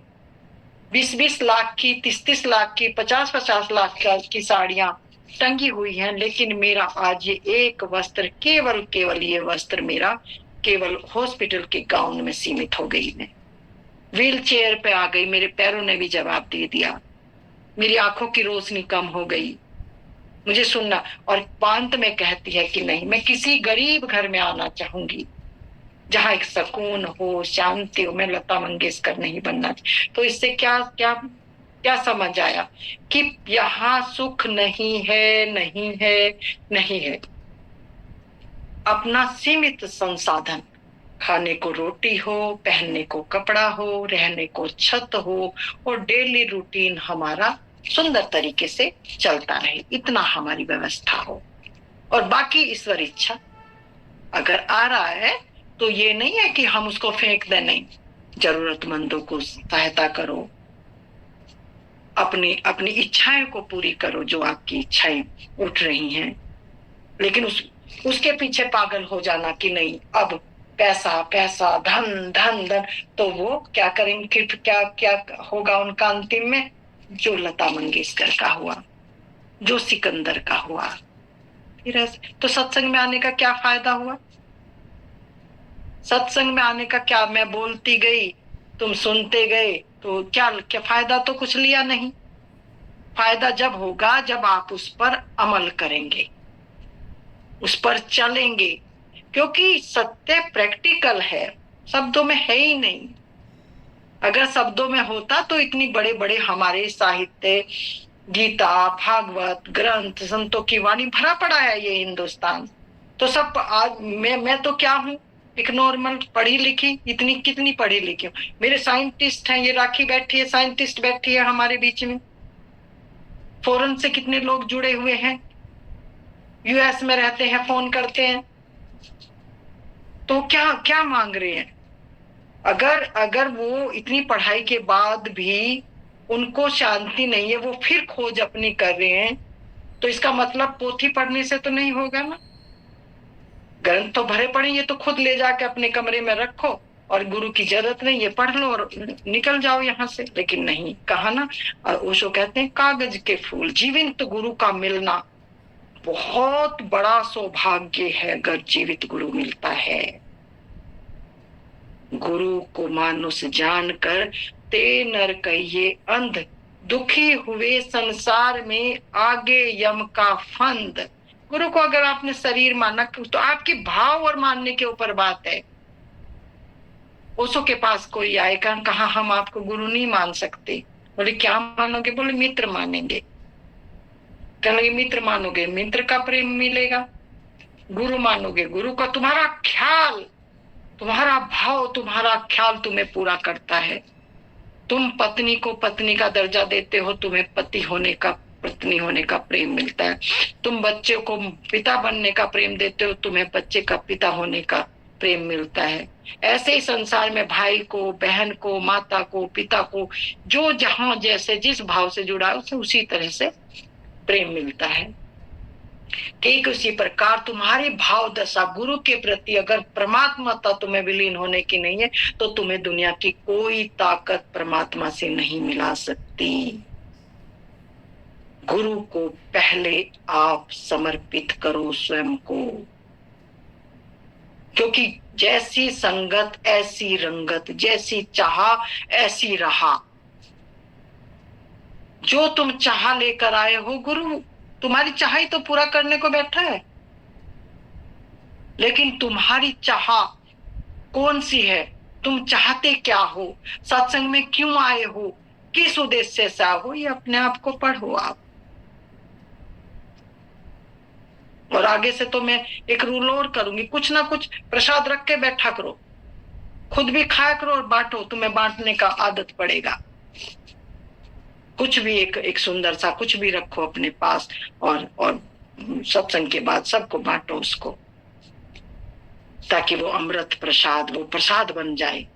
20-20 लाख की, 30-30 लाख की, 50-50 लाख की साड़ियां टंगी हुई हैं, लेकिन मेरा आज ये एक वस्त्र, केवल ये वस्त्र मेरा केवल हॉस्पिटल के गाउन में सीमित हो गई। मैं व्हील चेयर पे आ गई, मेरे पैरों ने भी जवाब दे दिया, मेरी आंखों की रोशनी कम हो गई, मुझे सुनना। और पांत में कहती है कि नहीं, मैं किसी गरीब घर में आना चाहूंगी जहां एक सुकून हो, शांति हो। मैं लता मंगेशकर नहीं बनना। तो इससे क्या क्या क्या समझ आया कि यहाँ सुख नहीं है, नहीं है, नहीं है। अपना सीमित संसाधन खाने को रोटी हो, पहनने को कपड़ा हो, रहने को छत हो और डेली रूटीन हमारा सुंदर तरीके से चलता रहे, इतना हमारी व्यवस्था हो। और बाकी ईश्वर इच्छा अगर आ रहा है तो ये नहीं है कि हम उसको फेंक दें, नहीं, जरूरतमंदों को सहायता करो, अपनी अपनी इच्छाएं को पूरी करो, जो आपकी इच्छाएं उठ रही हैं। लेकिन उसके पीछे पागल हो जाना कि नहीं अब पैसा पैसा धन धन धन, तो वो क्या करेंगे, क्या क्या होगा उनका अंतिम में? जो लता मंगेशकर का हुआ, जो सिकंदर का हुआ। फिर तो सत्संग में आने का क्या फायदा हुआ? सत्संग में आने का क्या, मैं बोलती गई तुम सुनते गए, तो क्या क्या फायदा? तो कुछ लिया नहीं। फायदा जब होगा जब आप उस पर अमल करेंगे, उस पर चलेंगे, क्योंकि सत्य प्रैक्टिकल है, शब्दों में है ही नहीं। अगर शब्दों में होता तो इतनी बड़े बड़े हमारे साहित्य, गीता, भागवत, ग्रंथ, संतों की वाणी भरा पड़ा है ये हिंदुस्तान। तो सब आज मैं तो क्या हूँ, एक नॉर्मल पढ़ी लिखी, इतनी कितनी पढ़ी लिखी हूँ। मेरे साइंटिस्ट हैं, ये राखी बैठी है, साइंटिस्ट बैठी है हमारे बीच में। फॉरेन से कितने लोग जुड़े हुए हैं, यूएस में रहते हैं, फोन करते हैं। तो क्या क्या मांग रहे हैं? अगर वो इतनी पढ़ाई के बाद भी उनको शांति नहीं है, वो फिर खोज अपनी कर रहे हैं, तो इसका मतलब पोथी पढ़ने से तो नहीं होगा ना। ग्रंथ तो भरे पड़े, ये तो खुद ले जाके अपने कमरे में रखो और गुरु की जरूरत नहीं, ये पढ़ लो और निकल जाओ यहाँ से। लेकिन नहीं, कहा ना, और ओशो कहते हैं कागज के फूल, जीवित गुरु का मिलना बहुत बड़ा सौभाग्य है। अगर जीवित गुरु मिलता है, गुरु को मानुष जानकर ते नर कहिए अंध, दुखी हुए संसार में आगे यम का फंद। गुरु को अगर आपने शरीर माना तो आपकी भाव और मानने के ऊपर बात है। ओशो के पास कोई आएगा, कहा हम आपको गुरु नहीं मान सकते। बोले क्या मानोगे? बोले मित्र मानेंगे। कहने लगे मित्र मानोगे, मित्र का प्रेम मिलेगा। गुरु मानोगे, गुरु का तुम्हारा ख्याल, तुम्हारा भाव, तुम्हारा ख्याल तुम्हें पूरा करता है। तुम पत्नी को पत्नी का दर्जा देते हो, तुम्हें पति होने का, पत्नी होने का प्रेम मिलता है। तुम बच्चे को पिता बनने का प्रेम देते हो, तुम्हें बच्चे का पिता होने का प्रेम मिलता है। ऐसे ही संसार में भाई को, बहन को, माता को, पिता को, जो जहां जैसे जिस भाव से जुड़ा है उसे उसी तरह से प्रेम मिलता है। ठीक उसी प्रकार तुम्हारी भाव दशा गुरु के प्रति अगर परमात्मा तुम्हें विलीन होने की नहीं है, तो तुम्हें दुनिया की कोई ताकत परमात्मा से नहीं मिला सकती। गुरु को पहले आप समर्पित करो स्वयं को, क्योंकि जैसी संगत ऐसी रंगत, जैसी चाह ऐसी रहा। जो तुम चाह लेकर आए हो, गुरु तुम्हारी चाह ही तो पूरा करने को बैठा है। लेकिन तुम्हारी चाह कौन सी है? तुम चाहते क्या हो? सत्संग में क्यों आए हो? किस उद्देश्य से आए हो? ये अपने आप को पढ़ो आप। और आगे से तो मैं एक रूल और करूंगी, कुछ ना कुछ प्रसाद रख के बैठा करो, खुद भी खाया करो और बांटो, तुम्हें बांटने का आदत पड़ेगा। कुछ भी एक सुंदर सा कुछ भी रखो अपने पास, और सत्संग के बाद सबको बांटो उसको, ताकि वो अमृत प्रसाद, वो प्रसाद बन जाए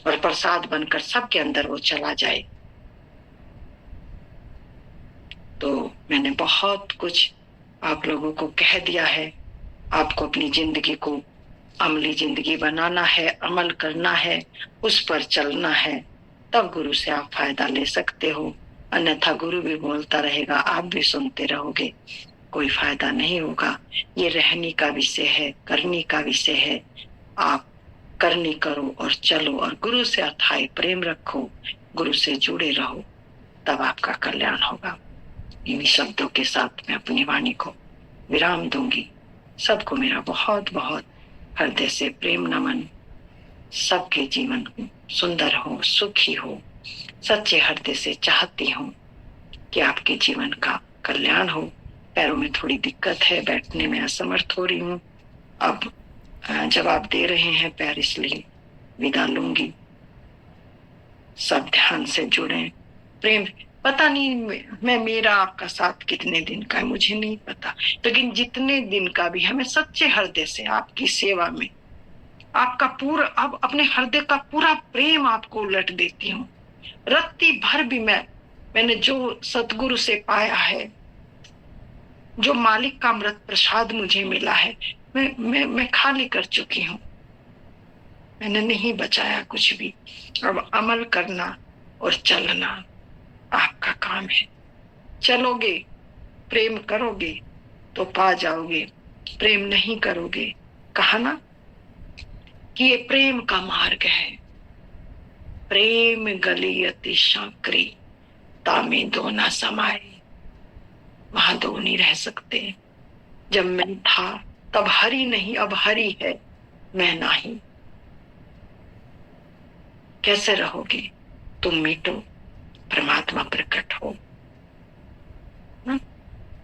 और प्रसाद बनकर सबके अंदर वो चला जाए। तो मैंने बहुत कुछ आप लोगों को कह दिया है। आपको अपनी जिंदगी को अमली जिंदगी बनाना है, अमल करना है, उस पर चलना है, तब गुरु से आप फायदा ले सकते हो। अन्यथा गुरु भी बोलता रहेगा, आप भी सुनते रहोगे, कोई फायदा नहीं होगा। ये रहनी का विषय है, करनी का विषय है। आप करनी करो और चलो, और गुरु से अथाई प्रेम रखो, गुरु से जुड़े रहो, तब आपका कल्याण होगा। इन्हीं शब्दों के साथ मैं अपनी वाणी को विराम दूंगी। सबको मेरा बहुत बहुत हृदय से प्रेम नमन। सबके जीवन सुंदर हो, सुखी हो। सच्चे हृदय से चाहती हूँ कि आपके जीवन का कल्याण हो। पैरों में थोड़ी दिक्कत है, बैठने में असमर्थ हो रही हूँ। अब जवाब दे रहे हैं प्यार, इसलिए विदा लूंगी। सब ध्यान से जुड़े। प्रेम, पता नहीं मैं मेरा आपका साथ कितने दिन का है मुझे नहीं पता, लेकिन जितने दिन का भी है मैं सच्चे हृदय से आपकी सेवा में आपका पूरा अब अपने हृदय का पूरा प्रेम आपको उलट देती हूँ। रत्ती भर भी मैंने जो सतगुरु से पाया है, जो मालिक का अमृत प्रसाद मुझे मिला है, मैं खाली कर चुकी हूँ। मैंने नहीं बचाया कुछ भी। अब अमल करना और चलना आपका काम है। चलोगे, प्रेम करोगे तो पा जाओगे, प्रेम नहीं करोगे, कहा ना कि ये प्रेम का मार्ग है। प्रेम गली अति सांकरी, तामे दो ना समाए। वहां दो नहीं रह सकते। जब मैं था तब हरि नहीं, अब हरि है, मैं नहीं। कैसे रहोगे? तुम मिटो, परमात्मा प्रकट हो।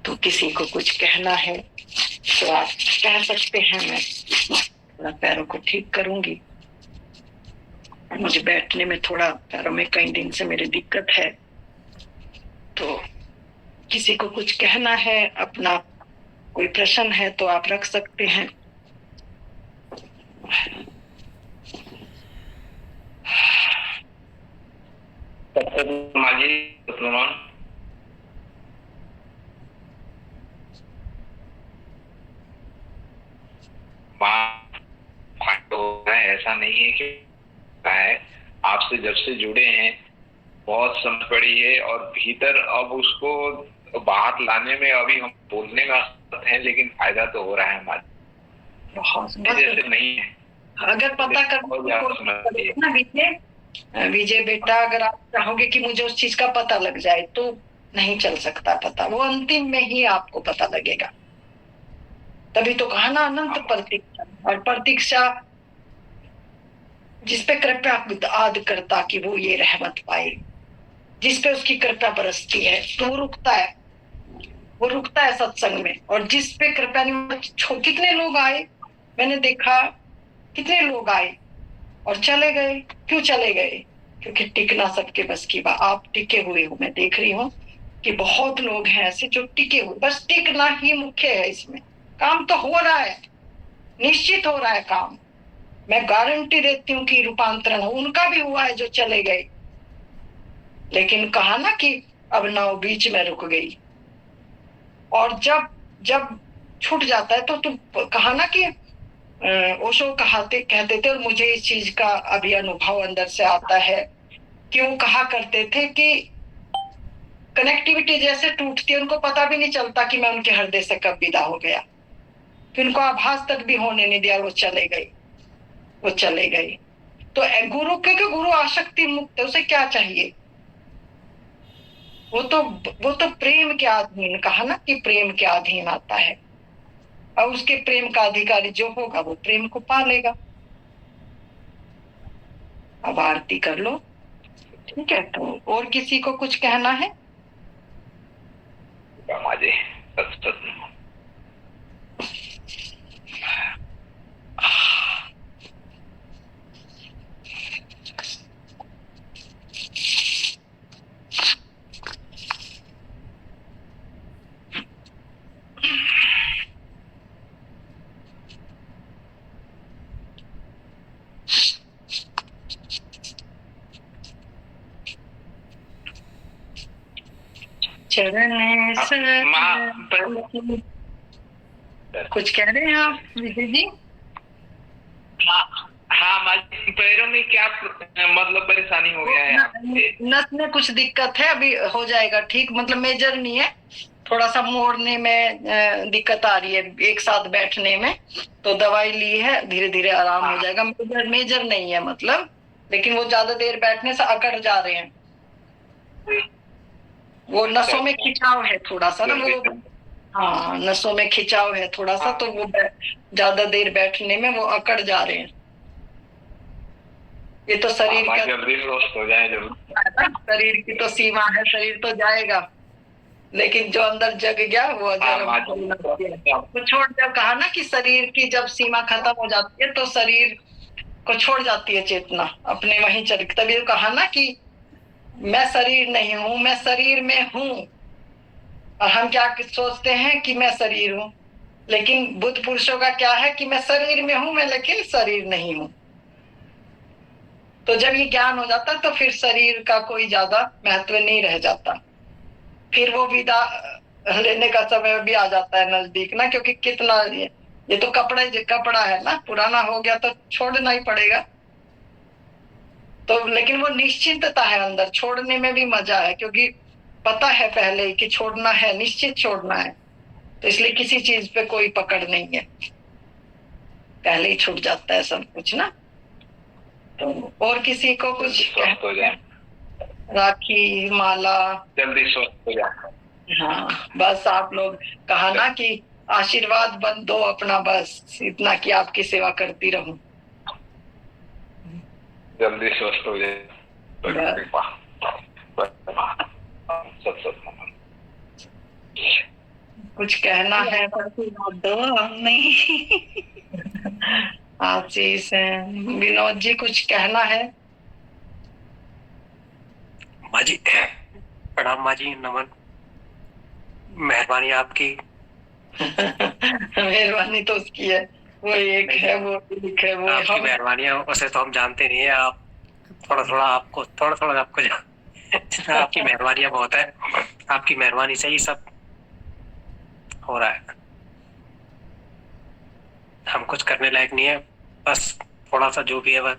तो किसी को कुछ कहना है तो आप कह सकते हैं। मैं थोड़ा पैरों को ठीक करूंगी। मुझे बैठने में थोड़ा पैरों में कई दिन से मेरी दिक्कत है, तो किसी को कुछ कहना है, अपना कोई प्रश्न है तो आप रख सकते हैं। ऐसा नहीं है कि है आपसे जब से जुड़े हैं बहुत समझ पड़ी है, और भीतर अब उसको बाहर लाने में अभी हम बोलने में असमर्थ हैं, लेकिन फायदा तो हो रहा है हमारे जैसे नहीं है। अगर पता करना विजय बेटा, अगर आप चाहोगे कि मुझे उस चीज का पता लग जाए तो नहीं चल सकता पता, वो अंतिम में ही आपको पता लगेगा। तभी तो कहा ना अनंत प्रतीक्षा, और प्रतीक्षा जिसपे कृपा आद करता कि वो ये रहमत पाए, जिसपे उसकी कृपा बरसती है तो वो रुकता है सत्संग में। और जिसपे कृपा नहीं, कितने लोग आए, मैंने देखा कितने लोग आए और चले गए। क्यों चले गए? क्योंकि टिकना सबके बस की बात। आप टिके हुए हो, मैं देख रही हूँ कि बहुत लोग हैं ऐसे जो टिके हुए, बस टिकना ही मुख्य है। इसमें काम तो हो रहा है, निश्चित हो रहा है काम। मैं गारंटी देती हूँ कि रूपांतरण उनका भी हुआ है जो चले गए, लेकिन कहा ना कि अब नाव बीच में रुक गई। और जब जब छूट जाता है तो तुम कहा ना कि ओशो कहते थे, और मुझे इस चीज का अभी अनुभव अंदर से आता है कि वो कहा करते थे कि कनेक्टिविटी जैसे टूटती है, उनको पता भी नहीं चलता कि मैं उनके हृदय से कब विदा हो गया। फिर उनको आभास तक भी होने नहीं दिया, वो चले गए। तो गुरु, क्योंकि गुरु आसक्ति मुक्त है, उसे क्या चाहिए? वो तो प्रेम के अधीन, कहा ना कि प्रेम के अधीन आता है, और उसके प्रेम का अधिकारी जो होगा वो प्रेम को पा लेगा। अब आरती कर लो, ठीक है? तो और किसी को कुछ कहना है? चरण कुछ कह रहे हैं आप विजय जी? हाँ, पैरों में क्या मतलब परेशानी हो गया है? नस में कुछ दिक्कत है, अभी हो जाएगा ठीक, मतलब मेजर नहीं है, थोड़ा सा मोड़ने में दिक्कत आ रही है, एक साथ बैठने में। तो दवाई ली है, धीरे धीरे आराम हो जाएगा। मेजर नहीं है मतलब, लेकिन वो ज्यादा देर बैठने से अकड़ जा रहे हैं। वो नसों में खिंचाव है थोड़ा सा ना, वो हाँ नसों में खिंचाव है थोड़ा सा, तो वो ज्यादा देर बैठने में वो अकड़ जा रहे हैं। ये तो शरीर का जल्दी स्वस्थ हो जाए जरूर। शरीर की तो सीमा है, शरीर तो जाएगा, लेकिन जो अंदर जग गया वो अजर हाँ, तो छोड़, जब कहा ना कि शरीर की जब सीमा खत्म हो जाती है तो शरीर को छोड़ जाती है चेतना, अपने वहीं चल, तभी कहा ना कि मैं शरीर नहीं हूं, मैं शरीर में हूं। और हम क्या सोचते हैं कि मैं शरीर हूं, लेकिन बुद्ध पुरुषों का क्या है कि मैं शरीर में हूं, मैं लेकिन शरीर नहीं हूं। तो जब ये ज्ञान हो जाता है तो फिर शरीर का कोई ज्यादा महत्व नहीं रह जाता। फिर वो विदा लेने का समय भी आ जाता है नजदीक ना, क्योंकि कितना ये तो कपड़ा है ना, पुराना हो गया तो छोड़ना ही पड़ेगा। तो लेकिन वो निश्चिंतता है अंदर, छोड़ने में भी मजा है, क्योंकि पता है पहले ही कि छोड़ना है, निश्चित छोड़ना है। तो इसलिए किसी चीज पे कोई पकड़ नहीं है, पहले ही छूट जाता है सब कुछ ना। तो और किसी को कुछ स्वस्थ हो जाए, राखी माला, जल्दी स्वस्थ हो जाए। हाँ बस आप लोग कहा ना कि आशीर्वाद बन दो अपना, बस इतना कि आपकी सेवा करती रहूं, जल्दी स्वस्थ हो जाए। कुछ कहना है दो, हम नहीं आशीष विनोद जी कुछ कहना है? माँ जी प्रणाम, माँ जी नमन, मेहरबानी आपकी। मेहरबानी तो उसकी है, वो एक है, वो एक है, वो आपकी मेहरबानी है, उसे तो हम जानते नहीं है। आप थोड़ा थोड़ा आपको जितना आपकी मेहरबानी बहुत है, आपकी मेहरबानी से ही सब हो रहा है। हम कुछ करने लायक नहीं है, बस थोड़ा सा जो भी है वह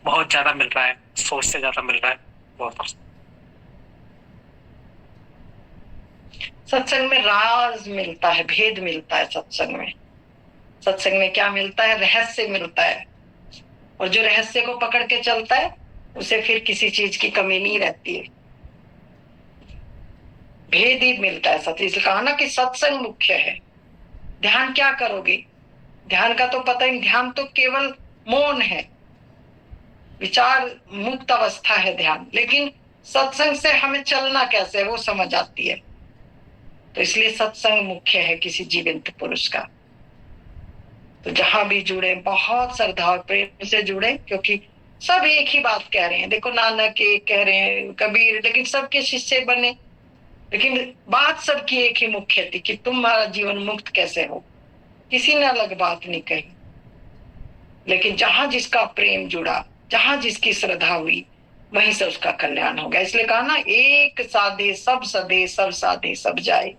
बहुत ज्यादा मिल रहा है, सोच से ज्यादा मिल रहा है, बहुत कुछ। सत्संग में राज मिलता है, भेद मिलता है सत्संग में। सत्संग में क्या मिलता है? रहस्य मिलता है। और जो रहस्य को पकड़ के चलता है उसे फिर किसी चीज की कमी नहीं रहती है, भेद ही मिलता है सत्य। इसलिए कहा ना कि सत्संग मुख्य है। ध्यान क्या करोगे? ध्यान का तो पता ही, ध्यान तो केवल मौन है, विचार मुक्त अवस्था है ध्यान। लेकिन सत्संग से हमें चलना कैसे है वो समझ आती है। तो इसलिए सत्संग मुख्य है किसी जीवंत पुरुष का। तो जहां भी जुड़े बहुत श्रद्धा और प्रेम से जुड़े, क्योंकि सब एक ही बात कह रहे हैं। देखो नानक एक कह रहे हैं, कबीर, लेकिन सबके शिष्य बने, लेकिन बात सबकी एक ही मुख्य थी कि तुम्हारा जीवन मुक्त कैसे हो। किसी ने अलग बात नहीं कही, लेकिन जहां जिसका प्रेम जुड़ा, जहां जिसकी श्रद्धा हुई, वहीं से उसका कल्याण हो गया। इसलिए कहा ना, एक साधे सब सदे, सब साधे सब जाए।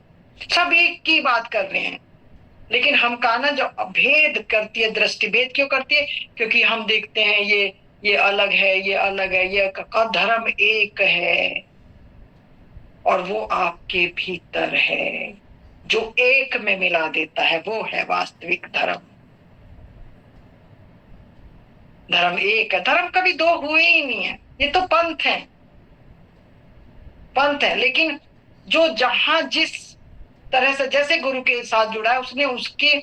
सब एक की बात कर रहे हैं, लेकिन हम कहा ना जो भेद करती है, दृष्टि भेद क्यों करती है? क्योंकि हम देखते हैं ये अलग है, ये अलग है, ये धर्म एक है और वो आपके भीतर है, जो एक में मिला देता है, वो है वास्तविक धर्म। धर्म एक है, धर्म कभी दो हुए ही नहीं है। ये तो पंथ है, पंथ है। लेकिन जो जहां जिस तरह से जैसे गुरु के साथ जुड़ा है, उसने उसके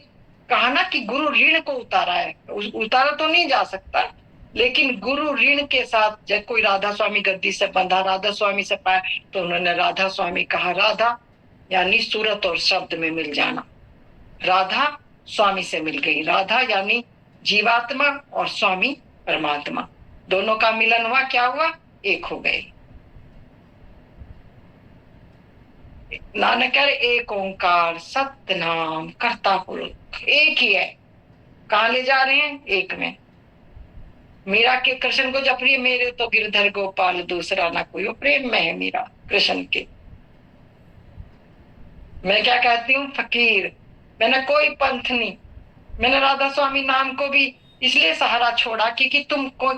कहा ना कि गुरु ऋण को उतारा है। उतारा तो नहीं जा सकता, लेकिन गुरु ऋण के साथ, जब कोई राधा स्वामी गद्दी से बंधा, राधा स्वामी से पाया, तो उन्होंने राधा स्वामी कहा। राधा यानी सूरत और शब्द में मिल जाना। राधा स्वामी से मिल गई। राधा यानी जीवात्मा और स्वामी परमात्मा, दोनों का मिलन हुआ। क्या हुआ? एक हो गए। नानक कह रहे एक ओंकार सत्य नाम कर्ता पुरुष, एक ही है। कहाँ ले जा रहे हैं? एक में। मीरा के कृष्ण को जप रही है, मेरे तो गिरधर गोपाल दूसरा ना कोई, वो प्रेम में है मीरा कृष्ण के। मैं क्या कहती हूँ? फकीर। मैंने कोई पंथ नहीं, मैंने राधा स्वामी नाम को भी इसलिए सहारा छोड़ा क्योंकि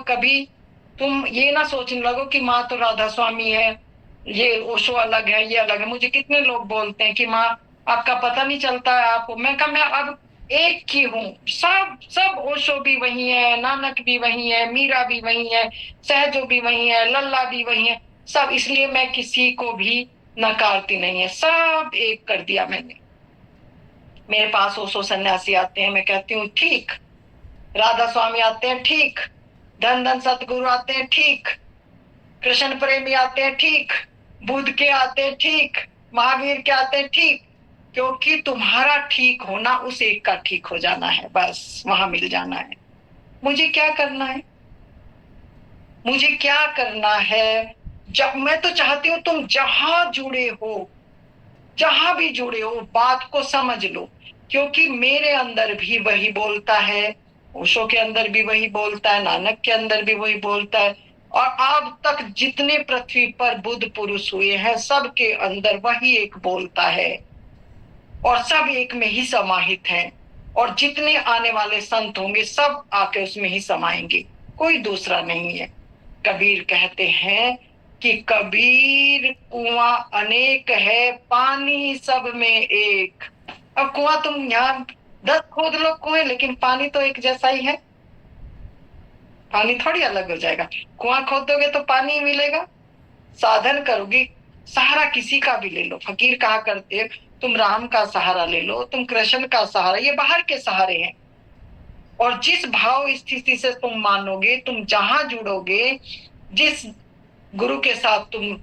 कभी तुम ये ना सोचने लगो कि माँ तो राधा स्वामी है, ये ओशो अलग है, ये अलग है। मुझे कितने लोग बोलते हैं कि माँ आपका पता नहीं चलता है आपको। मैं कहा मैं अब एक की हूँ। सब ओशो भी वही है, नानक भी वही है, मीरा भी वही है, सहजो भी वही है, लल्ला भी वही है, सब। इसलिए मैं किसी को भी नकारती नहीं है, सब एक कर दिया मैंने। मेरे पास ओशो सन्यासी आते हैं, मैं कहती हूँ ठीक। राधा स्वामी आते हैं, ठीक। धन धन सतगुरु आते हैं, ठीक। कृष्ण प्रेमी आते हैं, ठीक। बुद्ध के आते ठीक, महावीर के आते ठीक, क्योंकि तुम्हारा ठीक होना उस एक का ठीक हो जाना है, बस वहां मिल जाना है। मुझे क्या करना है, मुझे क्या करना है? जब मैं तो चाहती हूं तुम जहां जुड़े हो, जहां भी जुड़े हो, बात को समझ लो, क्योंकि मेरे अंदर भी वही बोलता है, ओशो के अंदर भी वही बोलता है, नानक के अंदर भी वही बोलता है, और अब तक जितने पृथ्वी पर बुद्ध पुरुष हुए हैं सबके अंदर वही एक बोलता है, और सब एक में ही समाहित हैं, और जितने आने वाले संत होंगे सब आके उसमें ही समाएंगे, कोई दूसरा नहीं है। कबीर कहते हैं कि कबीर कुआं अनेक है, पानी सब में एक। अब कुआं तुम यहाँ 10 खोद लो कुएं, लेकिन पानी तो एक जैसा ही है, पानी थोड़ी अलग हो जाएगा। कुआं खोदोगे तो पानी मिलेगा, साधन करोगे, सहारा किसी का भी ले लो। फकीर कहा करते हैं तुम राम का सहारा ले लो, तुम कृष्ण का सहारा, ये बाहर के सहारे हैं। और जिस भाव स्थिति से तुम मानोगे, तुम जहां जुड़ोगे, जिस गुरु के साथ तुम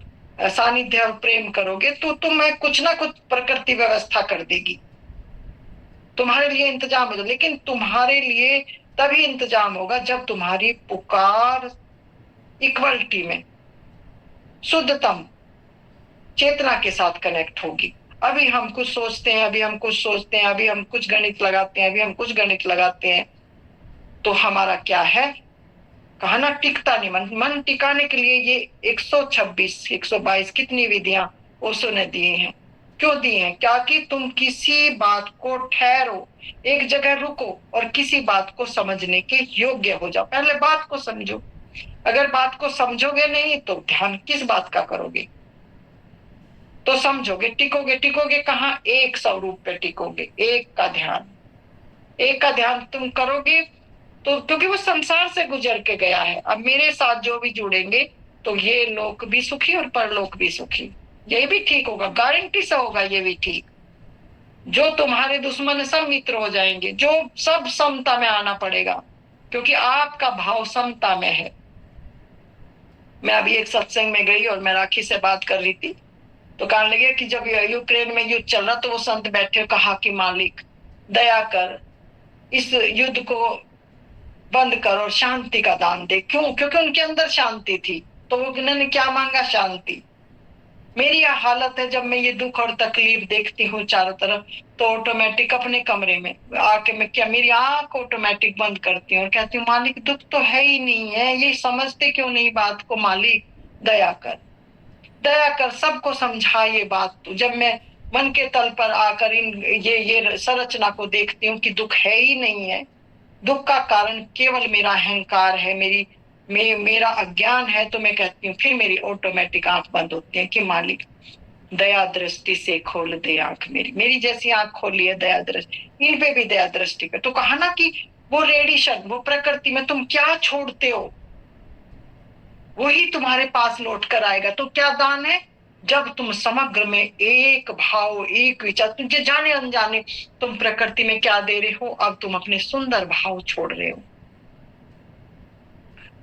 सानिध्य और प्रेम करोगे, तो तुम्हें कुछ ना कुछ प्रकृति व्यवस्था कर देगी, तुम्हारे लिए इंतजाम होगा। लेकिन तुम्हारे लिए तभी इंतजाम होगा जब तुम्हारी पुकार इक्वलिटी में, शुद्धतम चेतना के साथ कनेक्ट होगी। अभी हम कुछ सोचते हैं, अभी हम कुछ सोचते हैं, अभी हम कुछ गणित लगाते हैं, अभी हम कुछ गणित लगाते हैं, तो हमारा क्या है, कहा ना टिकता नहीं मन। मन टिकाने के लिए ये 126 122 कितनी विधियां ओशो ने दी हैं। क्यों दी हैं? क्या कि तुम किसी बात को ठहरो, एक जगह रुको और किसी बात को समझने के योग्य हो जाओ। पहले बात को समझो, अगर बात को समझोगे नहीं तो ध्यान किस बात का करोगे? तो समझोगे, टिकोगे, टिकोगे कहाँ? एक स्वरूप पे टिकोगे, एक का ध्यान, एक का ध्यान तुम करोगे तो, क्योंकि वो संसार से गुजर के गया है। अब मेरे साथ जो भी जुड़ेंगे तो ये लोक भी सुखी और परलोक भी सुखी, ये भी ठीक होगा, गारंटी से होगा ये भी ठीक। जो तुम्हारे दुश्मन सब मित्र हो जाएंगे, जो सब समता में आना पड़ेगा, क्योंकि आपका भाव समता में है। मैं अभी एक सत्संग में गई और मैं राखी से बात कर रही थी, तो कहने लगे कि जब यूक्रेन में युद्ध चल रहा तो वो संत बैठे, कहा कि मालिक दया कर, इस युद्ध को बंद कर और शांति का दान दे। क्यों? क्योंकि उनके अंदर शांति थी, तो उन्होंने क्या मांगा? शांति। मेरी यह हालत है, जब मैं ये दुख और तकलीफ देखती हूँ चारों तरफ, तो ऑटोमेटिक अपने कमरे में आके मैं क्या, मेरी आंख ऑटोमेटिक बंद करती हूँ और कहती हूँ मालिक दुख तो है ही नहीं है, ये समझते क्यों नहीं बात को? मालिक दया कर, दया कर, सबको समझा ये बात। तो जब मैं मन के तल पर आकर ये संरचना को देखती हूँ कि दुख है ही नहीं है, दुख का कारण केवल मेरा अहंकार है, मेरा अज्ञान है, तो मैं कहती हूँ, फिर मेरी ऑटोमेटिक आंख बंद होती है कि मालिक दया दृष्टि से खोल दे आंख मेरी, मेरी जैसी आंख खोली है दया दृष्टि, इन पे भी दया दृष्टि कर। तो कहा ना कि वो रेडिएशन, वो प्रकृति में तुम क्या छोड़ते हो वही तुम्हारे पास लौट कर आएगा। तो क्या दान है? जब तुम समग्र में एक भाव, एक विचार, तुझे जाने अनजाने तुम प्रकृति में क्या दे रहे हो, अब तुम अपने सुंदर भाव छोड़ रहे हो।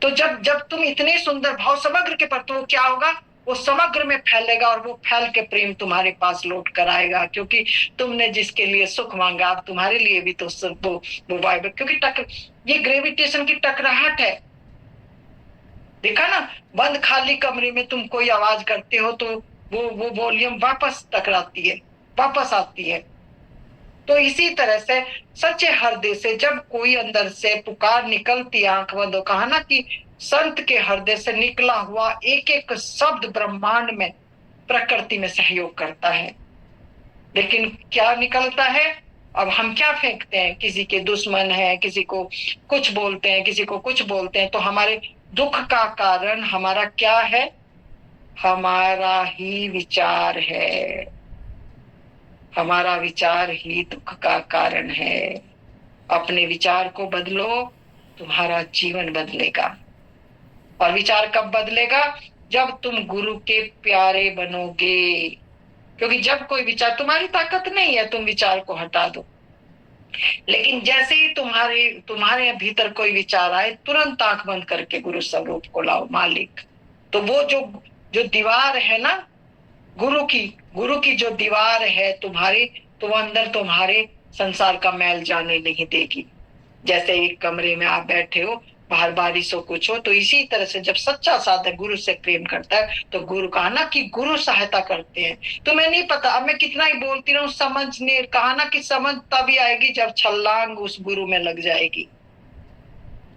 तो जब तुम इतने सुंदर भाव समग्र के पर, तो क्या होगा? वो समग्र में फैलेगा और वो फैल के प्रेम तुम्हारे पास लौट कर आएगा, क्योंकि तुमने जिसके लिए सुख मांगा, अब तुम्हारे लिए भी तो वो वाइब्रेट, क्योंकि ये ग्रेविटेशन की टकराहट है। देखा ना, बंद खाली कमरे में तुम कोई आवाज करते हो तो वो वॉल्यूम वापस टकराती है, वापस आती है। तो इसी तरह से सच्चे हृदय से जब कोई अंदर से पुकार निकलती, आंख बंद हो, कहा ना कि संत के हृदय से निकला हुआ एक एक शब्द ब्रह्मांड में, प्रकृति में सहयोग करता है। लेकिन क्या निकलता है? अब हम क्या फेंकते हैं? किसी के दुश्मन है, किसी को कुछ बोलते हैं, किसी को कुछ बोलते हैं, तो हमारे दुख का कारण हमारा क्या है? हमारा ही विचार है, हमारा विचार ही दुख का कारण है। अपने विचार को बदलो, तुम्हारा जीवन बदलेगा। और विचार कब बदलेगा? जब तुम गुरु के प्यारे बनोगे, क्योंकि जब कोई विचार, तुम्हारी ताकत नहीं है तुम विचार को हटा दो, लेकिन जैसे ही तुम्हारे भीतर कोई विचार आए, तुरंत आंख बंद करके गुरु स्वरूप को लाओ, मालिक। तो वो जो दीवार है ना, गुरु की जो दीवार है तुम्हारी, तो वो अंदर तुम्हारे संसार का मैल जाने नहीं देगी। जैसे एक कमरे में आप बैठे हो, बाहर बारिश हो कुछ हो, तो इसी तरह से जब सच्चा साधक गुरु से प्रेम करता है तो गुरु कहा ना कि गुरु सहायता करते हैं। तुम्हें नहीं पता, अब मैं कितना ही बोलती रहूं, समझने कहा ना कि समझ तभी आएगी जब छलांग उस गुरु में लग जाएगी।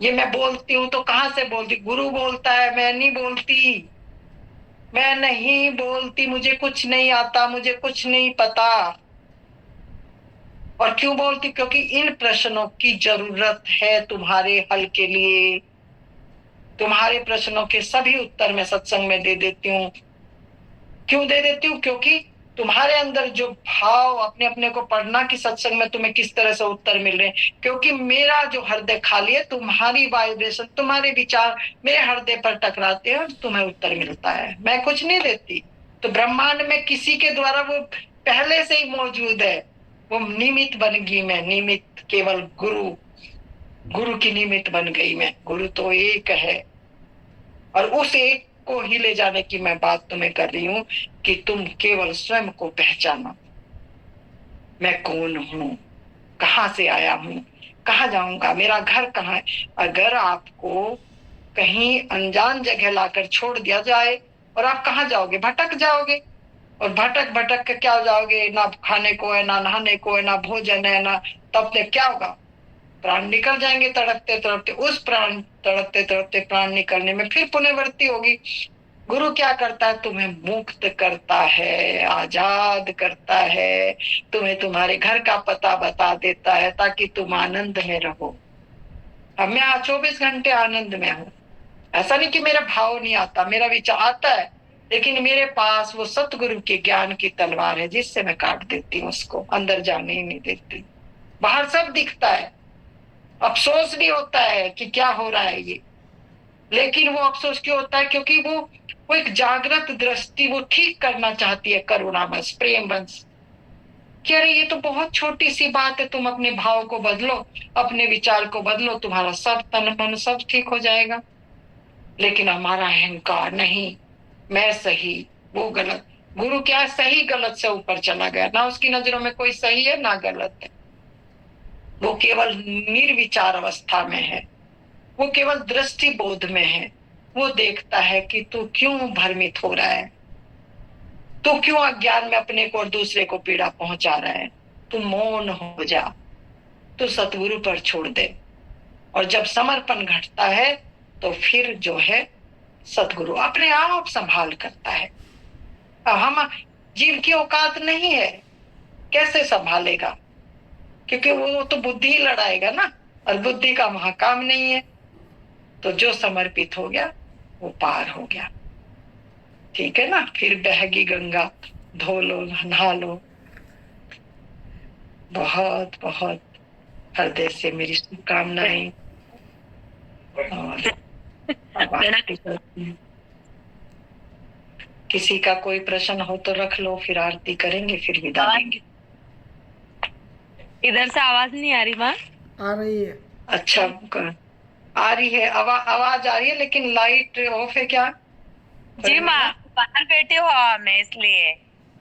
ये मैं बोलती हूँ तो कहाँ से बोलती, गुरु बोलता है, मैं नहीं बोलती, मैं नहीं बोलती, मुझे कुछ नहीं आता, मुझे कुछ नहीं पता। और क्यों बोलती, क्योंकि इन प्रश्नों की जरूरत है तुम्हारे हल के लिए। तुम्हारे प्रश्नों के सभी उत्तर मैं सत्संग में दे देती हूँ। क्यों दे देती हूँ, क्योंकि तुम्हारे अंदर जो भाव अपने अपने को पढ़ना कि सत्संग में तुम्हें किस तरह से उत्तर मिल रहे हैं, क्योंकि मेरा जो हृदय खाली है, तुम्हारी वाइब्रेशन, तुम्हारे विचार मेरे हृदय पर टकराते हैं और तुम्हें उत्तर मिलता है। मैं कुछ नहीं देती। तो ब्रह्मांड में किसी के द्वारा वो पहले से ही मौजूद है, वो निमित्त बन गई मैं, निमित्त, केवल गुरु की निमित्त बन गई मैं। गुरु तो एक है और उस एक को ही ले जाने की मैं बात तुम्हें कर रही हूं कि तुम केवल स्वयं को पहचानो। मैं कौन हूं, कहां से आया हूं, कहां जाऊंगा, मेरा घर कहां है। अगर आपको कहीं अनजान जगह लाकर छोड़ दिया जाए और आप कहां जाओगे, भटक जाओगे। और भटक भटक के क्या हो जाओगे, ना खाने को है, ना नहाने को है, ना भोजन है, ना, तब तक क्या होगा, प्राण निकल जाएंगे तड़पते तड़पते। उस प्राण तड़पते तड़पते प्राण निकलने में फिर पुनर्वृत्ति होगी। गुरु क्या करता है, तुम्हें मुक्त करता है, आजाद करता है, तुम्हें तुम्हारे घर का पता बता देता है ताकि तुम आनंद में रहो। अब मैं 24 घंटे आनंद में हूँ। ऐसा नहीं कि मेरा भाव नहीं आता, मेरा विचार आता है, लेकिन मेरे पास वो सतगुरु के ज्ञान की तलवार है जिससे मैं काट देती हूँ उसको, अंदर जाने ही नहीं देती। बाहर सब दिखता है, अफसोस नहीं होता है कि क्या हो रहा है ये, लेकिन वो अफसोस क्यों होता है, क्योंकि वो एक जागृत दृष्टि वो ठीक करना चाहती है, करुणावश, प्रेमवश, कि अरे ये तो बहुत छोटी सी बात है, तुम अपने भाव को बदलो, अपने विचार को बदलो, तुम्हारा सब तन मन सब ठीक हो जाएगा। लेकिन हमारा अहंकार, नहीं, मैं सही, वो गलत। गुरु क्या सही गलत से ऊपर चला गया, ना उसकी नजरों में कोई सही है ना गलत है, वो केवल निर्विचार अवस्था में है, वो केवल दृष्टि बोध में है। वो देखता है कि तू क्यों भ्रमित हो रहा है, तू क्यों अज्ञान में अपने को और दूसरे को पीड़ा पहुंचा रहा है। तू मौन हो जा, तू सतगुरु पर छोड़ दे। और जब समर्पण घटता है तो फिर जो है सतगुरु अपने आप संभाल करता है। अब हम, जीव की औकात नहीं है, कैसे संभालेगा, क्योंकि वो तो बुद्धि ही लड़ाएगा ना, और बुद्धि का वहां काम नहीं है। तो जो समर्पित हो गया वो पार हो गया, ठीक है ना। फिर बहगी गंगा, धो लो, नहा लो। बहुत बहुत हृदय से मेरी शुभकामनाएं। और किसी का कोई प्रश्न हो तो रख लो, फिर आरती करेंगे, फिर विदा देंगे। इधर से आवाज नहीं आ रही माँ? आ रही है। अच्छा, आ रही है, आवाज आ रही है, लेकिन लाइट ऑफ है क्या? जी माँ, बाहर बैठे हो हवा में इसलिए।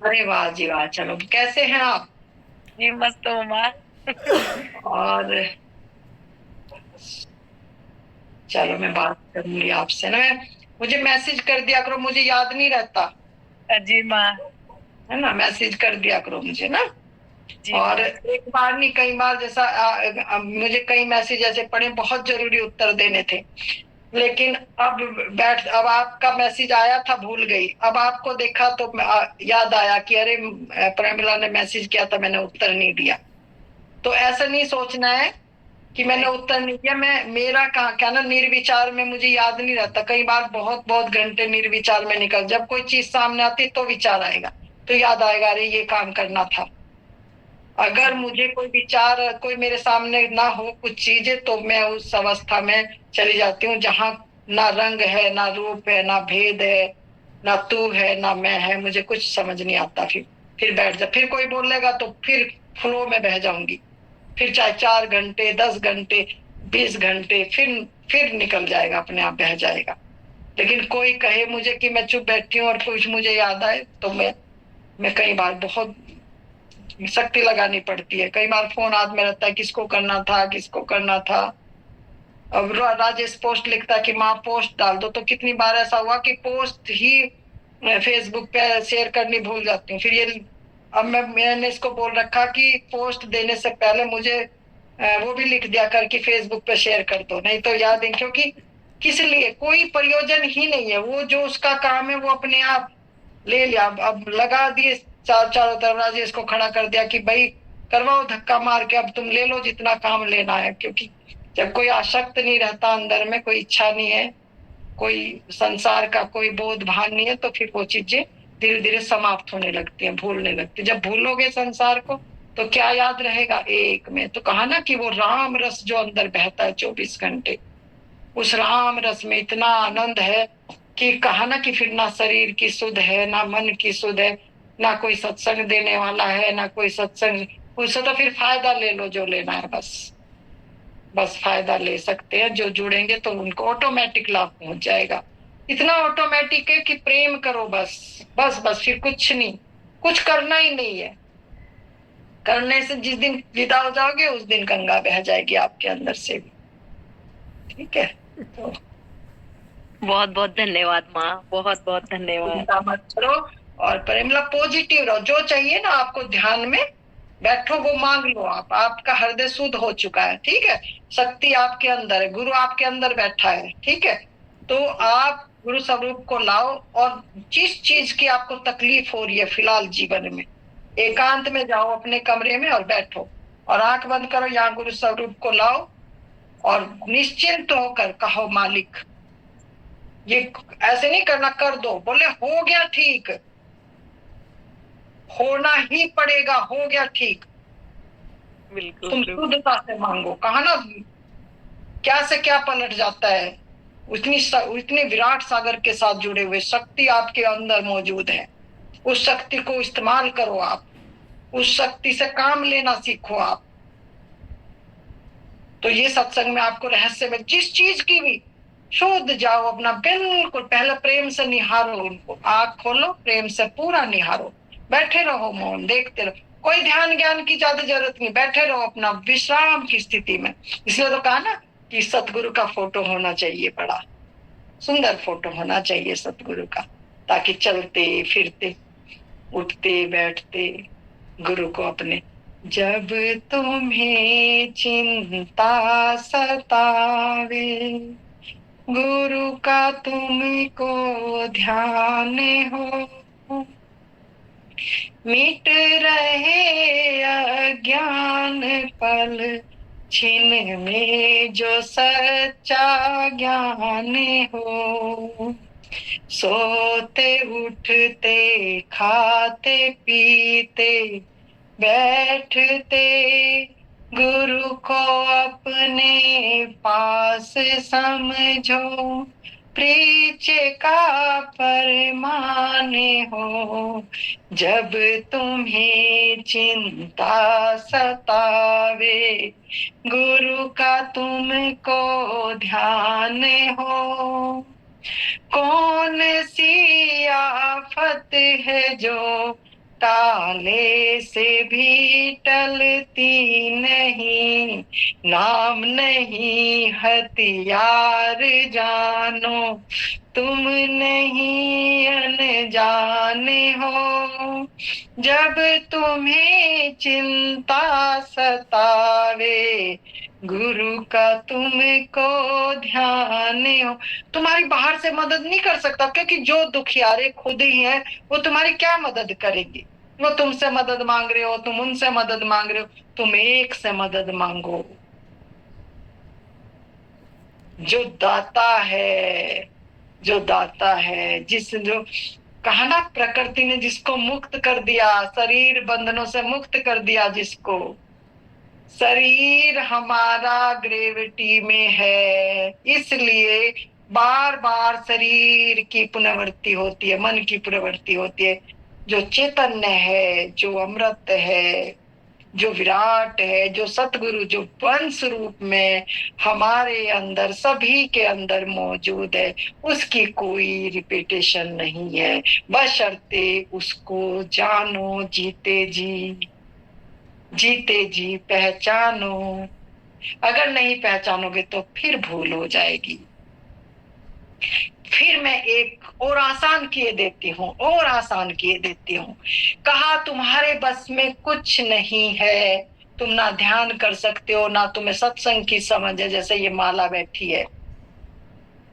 अरे वाह जी वाह, चलो कैसे हैं आप? जी मस्त हूँ माँ। और चलो मैं बात करूंगी आपसे ना, मुझे मैसेज कर दिया करो, मुझे याद नहीं रहता। जी माँ, है ना, मैसेज कर दिया करो मुझे ना। जी और एक बार नहीं, कई बार, जैसा मुझे कई मैसेज ऐसे पड़े, बहुत जरूरी उत्तर देने थे, लेकिन अब आपका मैसेज आया था, भूल गई। अब आपको देखा तो याद आया कि अरे प्रेमिला ने मैसेज किया था, मैंने उत्तर नहीं दिया। तो ऐसा नहीं सोचना है कि मैंने उत्तर नहीं दिया। मेरा क्या ना, निर्विचार में मुझे याद नहीं रहता, कई बार बहुत बहुत घंटे निर्विचार में निकल, जब कोई चीज सामने आती तो विचार आएगा, तो याद आएगा अरे ये काम करना था। अगर मुझे कोई विचार, कोई मेरे सामने ना हो कुछ चीजें, तो मैं उस अवस्था में चली जाती हूँ जहां ना रंग है, ना रूप है, ना भेद है, ना तू है, ना मैं है, मुझे कुछ समझ नहीं आता। फिर बैठ जा, फिर कोई बोलेगा तो फिर फ्लो में बह जाऊंगी, फिर चाहे 4 घंटे, 10 घंटे, 20 घंटे, फिर निकल जाएगा, अपने आप बह जाएगा। लेकिन कोई कहे मुझे कि मैं चुप बैठी हूँ और कुछ मुझे याद आए, तो मैं में कई बार बहुत शक्ति लगानी पड़ती है। कई बार फोन हाथ में रहता है, किसको करना था किसको करना था। अब राजेश पोस्ट लिखता है कि माँ पोस्ट डाल दो, तो कितनी बार ऐसा हुआ कि पोस्ट ही फेसबुक पे शेयर करनी भूल जाती हूँ। फिर ये अब मैंने इसको बोल रखा कि पोस्ट देने से पहले मुझे वो भी लिख दिया कर कि फेसबुक पे शेयर कर दो, नहीं तो याद है, क्योंकि किस लिए, कोई प्रयोजन ही नहीं है। वो जो उसका काम है वो अपने आप ले लिया। अब लगा दिए चारों तरफ, राजेश को खड़ा कर दिया कि भाई करवाओ धक्का मार के, अब तुम ले लो जितना काम लेना है। क्योंकि जब कोई आसक्त नहीं रहता, अंदर में कोई इच्छा नहीं है, कोई संसार का कोई बोध भान नहीं है, तो फिर वो चीजें धीरे धीरे समाप्त होने लगती हैं, भूलने लगती। जब भूलोगे संसार को तो क्या याद रहेगा एक में। तो कहा ना कि वो राम रस जो अंदर बहता है 24 घंटे, उस राम रस में इतना आनंद है कि कहा ना कि फिर ना शरीर की सुध है, ना मन की सुध है, ना कोई सत्संग देने वाला है, ना कोई सत्संग। उससे तो फिर फायदा ले लो जो लेना है, बस फायदा ले सकते हैं। जो जुड़ेंगे तो उनको ऑटोमेटिक लाभ पहुंच जाएगा। इतना ऑटोमेटिक है कि प्रेम करो बस बस बस, फिर कुछ नहीं, कुछ करना ही नहीं है। करने से जिस दिन विदा हो जाओगे उस दिन गंगा बह जाएगी आपके अंदर से भी। ठीक है, तो बहुत बहुत धन्यवाद माँ, बहुत बहुत धन्यवाद। चिंता मत करो और प्रेम पॉजिटिव रहो। जो चाहिए ना आपको, ध्यान में बैठो, वो मांग लो आप। आपका हृदय शुद्ध हो चुका है, ठीक है। शक्ति आपके अंदर है, गुरु आपके अंदर बैठा है, ठीक है। तो आप गुरु स्वरूप को लाओ, और जिस चीज की आपको तकलीफ हो रही है फिलहाल जीवन में, एकांत में जाओ अपने कमरे में और बैठो और आंख बंद करो, यहाँ गुरु स्वरूप को लाओ और निश्चिंत होकर कहो मालिक, ये ऐसे नहीं करना, कर दो। बोले हो गया ठीक, होना ही पड़ेगा, हो गया ठीक। बिल्कुल तुम शुद्धता से मांगो। कहा ना क्या से क्या पलट जाता है। उतनी विराट सागर के साथ जुड़े हुए शक्ति आपके अंदर मौजूद है। उस शक्ति को इस्तेमाल करो आप, उस शक्ति से काम लेना सीखो आप। तो ये सत्संग में आपको रहस्य में जिस चीज की भी शुद्ध जाओ अपना, बिल्कुल पहले प्रेम से निहारो उनको। आंख खोलो, प्रेम से पूरा निहारो, बैठे रहो मौन, देखते रहो। कोई ध्यान ज्ञान की ज्यादा जरूरत नहीं, बैठे रहो अपना विश्राम की स्थिति में। इसलिए तो कहा ना कि सतगुरु का फोटो होना चाहिए, बड़ा सुंदर फोटो होना चाहिए सतगुरु का, ताकि चलते फिरते उठते बैठते गुरु को अपने। जब तुम्हें चिंता सतावे, गुरु का तुमको ध्यान हो, मिट रहे अज्ञान पल छिन में जो सच्चा ज्ञान हो। सोते उठते खाते पीते बैठते गुरु को अपने पास समझो, प्रीच का परमान हो। जब तुम्हें चिंता सतावे, गुरु का तुमको ध्यान हो। कौन सी आफत है जो टाले से भी टलती नहीं, नाम नहीं हथियार जानो, तुम नहीं अनजाने हो। जब तुम्हें चिंता सतावे, गुरु का तुमको ध्यान हो। तुम्हारी बाहर से मदद नहीं कर सकता, क्योंकि जो दुखियारे खुद ही हैं, वो तुम्हारी क्या मदद करेंगे। वो तुमसे मदद मांग रहे हो, तुम उनसे मदद मांग रहे हो, तुम एक से मदद मांगो। जो दाता है, जो दाता है, जो कहा ना प्रकृति ने जिसको मुक्त कर दिया, शरीर बंधनों से मुक्त कर दिया जिसको। शरीर हमारा ग्रेविटी में है, इसलिए बार बार शरीर की पुनर्वृत्ति होती है, मन की पुनर्वृत्ति होती है। जो चैतन्य है, जो अमृत है, जो विराट है, जो सतगुरु, जो वंश रूप में हमारे अंदर, सभी के अंदर मौजूद है, उसकी कोई रिपीटेशन नहीं है, बशर्ते उसको जानो, जीते जी पहचानो। अगर नहीं पहचानोगे तो फिर भूल हो जाएगी। फिर मैं एक और आसान किए देती हूँ, और आसान किए देती हूँ। कहा तुम्हारे बस में कुछ नहीं है, तुम ना ध्यान कर सकते हो, ना तुम्हें सत्संग की समझ है। जैसे ये माला बैठी है,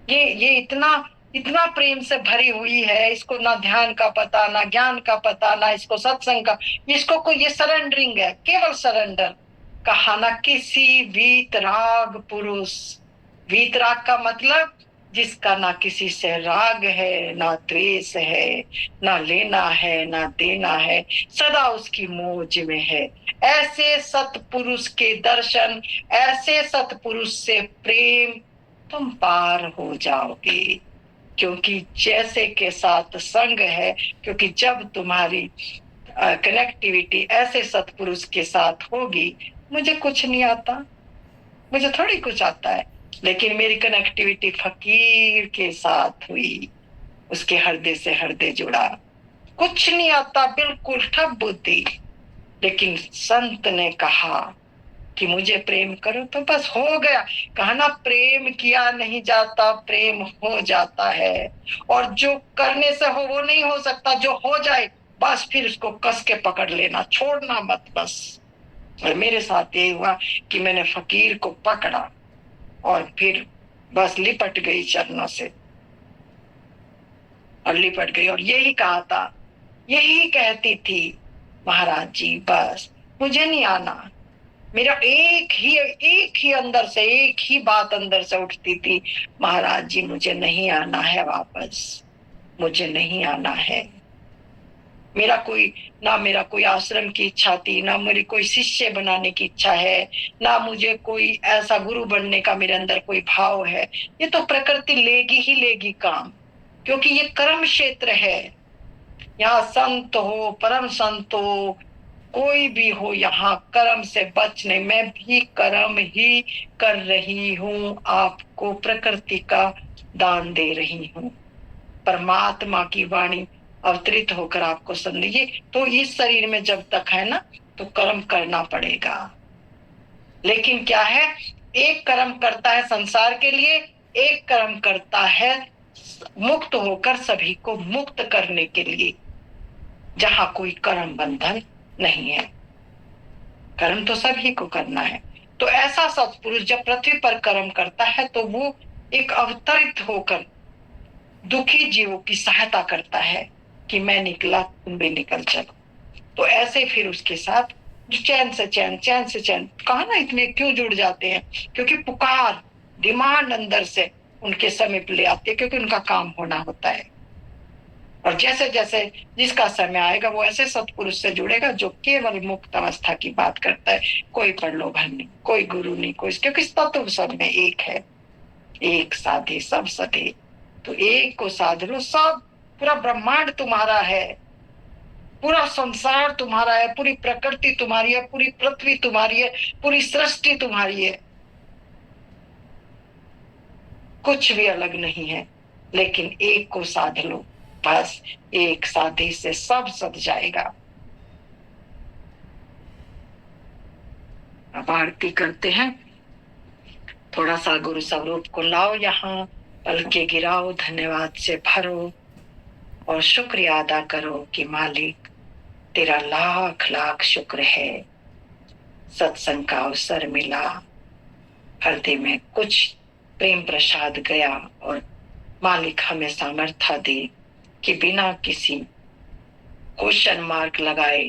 ये इतना इतना प्रेम से भरी हुई है, इसको ना ध्यान का पता, ना ज्ञान का पता, ना इसको सत्संग का, इसको कोई, ये सरेंडरिंग है, केवल सरेंडर। कहा ना किसी वीतराग पुरुष, वीतराग का मतलब जिसका ना किसी से राग है, ना द्वेष है, ना लेना है ना देना है, सदा उसकी मौज में है। ऐसे सतपुरुष के दर्शन, ऐसे सतपुरुष से प्रेम, तुम पार हो जाओगे। क्योंकि जैसे के साथ संग है, क्योंकि जब तुम्हारी कनेक्टिविटी ऐसे सतपुरुष के साथ होगी, मुझे कुछ नहीं आता, मुझे थोड़ी कुछ आता है, लेकिन मेरी कनेक्टिविटी फकीर के साथ हुई, उसके हृदय से हृदय जुड़ा। कुछ नहीं आता, बिल्कुल ठप बुद्धि, लेकिन संत ने कहा कि मुझे प्रेम करो तो बस हो गया। कहा ना प्रेम किया नहीं जाता, प्रेम हो जाता है। और जो करने से हो वो नहीं हो सकता, जो हो जाए बस फिर उसको कस के पकड़ लेना, छोड़ना मत बस। और मेरे साथ ये हुआ कि मैंने फकीर को पकड़ा और फिर बस लिपट गई चरणों से, और लिपट गई। और यही कहा था, यही कहती थी, महाराज जी बस मुझे नहीं आना। मेरा एक ही अंदर से, एक ही बात अंदर से उठती थी, महाराज जी मुझे नहीं आना है वापस, मुझे नहीं आना है। मेरा कोई आश्रम की इच्छा थी, ना मेरी कोई शिष्य बनाने की इच्छा है, ना मुझे कोई ऐसा गुरु बनने का मेरे अंदर कोई भाव है। ये तो प्रकृति लेगी ही लेगी काम, क्योंकि ये कर्म क्षेत्र है। यहाँ संत हो, परम संत हो, कोई भी हो, यहाँ कर्म से बच नहीं। मैं भी कर्म ही कर रही हूँ, आपको प्रकृति का दान दे रही हूँ। परमात्मा की वाणी अवतरित होकर आपको समझिए। तो इस शरीर में जब तक है ना, तो कर्म करना पड़ेगा। लेकिन क्या है, एक कर्म करता है संसार के लिए, एक कर्म करता है मुक्त होकर सभी को मुक्त करने के लिए, जहां कोई कर्म बंधन नहीं है। कर्म तो सभी को करना है। तो ऐसा सत्पुरुष जब पृथ्वी पर कर्म करता है, तो वो एक अवतरित होकर दुखी जीवों की सहायता करता है कि मैं निकला, तुम भी निकल चलो। तो ऐसे फिर उसके साथ चैन से चैन, चैन से चैन। कहा ना इतने क्यों जुड़ जाते हैं, क्योंकि पुकार, डिमांड अंदर से उनके समीप ले आती है, क्योंकि उनका काम होना होता है। और जैसे जैसे जिसका समय आएगा, वो ऐसे सत्पुरुष से जुड़ेगा जो केवल मुक्त अवस्था की बात करता है। कोई प्रलोभन नहीं, कोई गुरु नहीं, कोई, क्योंकि तत्व सब में एक है। एक साधे सब सधे, तो एक को साध लो, सब पूरा ब्रह्मांड तुम्हारा है, पूरा संसार तुम्हारा है, पूरी प्रकृति तुम्हारी है, पूरी पृथ्वी तुम्हारी है, पूरी सृष्टि तुम्हारी है। कुछ भी अलग नहीं है, लेकिन एक को साध लो, बस एक साधे से सब सध जाएगा। अब आरती करते हैं। थोड़ा सा गुरु स्वरूप को लाओ, यहाँ पलके गिराओ, धन्यवाद से भरो और शुक्रिया अदा करो कि मालिक तेरा लाख लाख शुक्र है, सत्संग का अवसर मिला, हृदय में कुछ प्रेम प्रसाद गया, और मालिक हमें सामर्थ्य दे कि बिना किसी क्वेश्चन मार्क लगाए,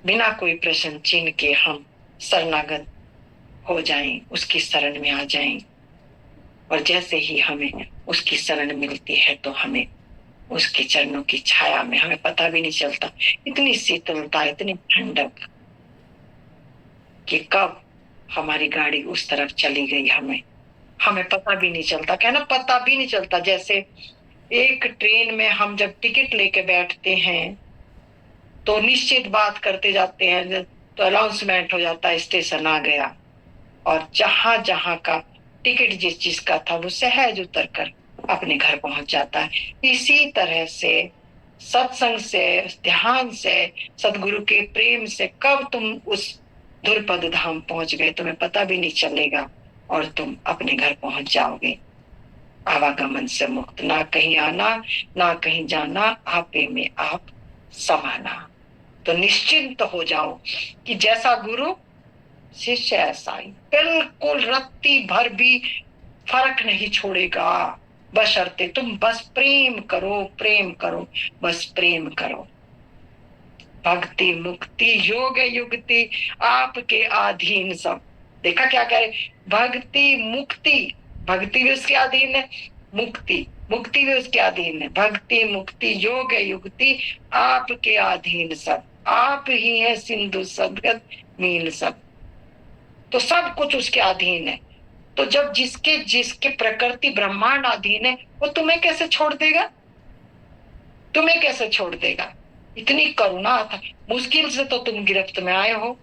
बिना कोई प्रश्न चिन्ह के हम शरणागत हो जाएं, उसकी शरण में आ जाएं। और जैसे ही हमें उसकी शरण मिलती है, तो हमें उसके चरणों की छाया में, हमें पता भी नहीं चलता, इतनी शीतलता, इतनी ठंडक कि कब हमारी गाड़ी उस तरफ चली गई, हमें पता भी नहीं चलता। कहना पता भी नहीं चलता। जैसे एक ट्रेन में हम जब टिकट लेके बैठते हैं, तो निश्चित बात करते जाते हैं, तो अनाउंसमेंट हो जाता है स्टेशन आ गया, और जहां जहां का टिकट जिस जिसका था वो सहज उतर कर अपने घर पहुंच जाता है। इसी तरह से सत्संग से, ध्यान से, सदगुरु के प्रेम से कब तुम उस धुरपद धाम पहुंच गए तुम्हें पता भी नहीं चलेगा, और तुम अपने घर पहुंच जाओगे आवागमन से मुक्त, ना कहीं आना ना कहीं जाना, आपे में आप समाना। तो निश्चिंत हो जाओ कि जैसा गुरु शिष्य ऐसा ही, बिल्कुल रत्ती भर भी फर्क नहीं छोड़ेगा, बशर्ते तुम बस प्रेम करो, प्रेम करो, बस प्रेम करो। भक्ति मुक्ति योग युक्ति आपके अधीन सब। देखा क्या कहे, भक्ति मुक्ति, भक्ति भी उसके अधीन है, मुक्ति मुक्ति भी उसके अधीन है, भक्ति मुक्ति योग युक्ति आपके अधीन सब, आप ही है सिंधु सदगत मील सब। तो सब कुछ उसके अधीन है। तो जब जिसके जिसके प्रकृति ब्रह्मांड अधीन है वो तुम्हें कैसे छोड़ देगा, तुम्हें कैसे छोड़ देगा? इतनी करुणा था। मुश्किल से तो तुम गिरफ्त में आए हो।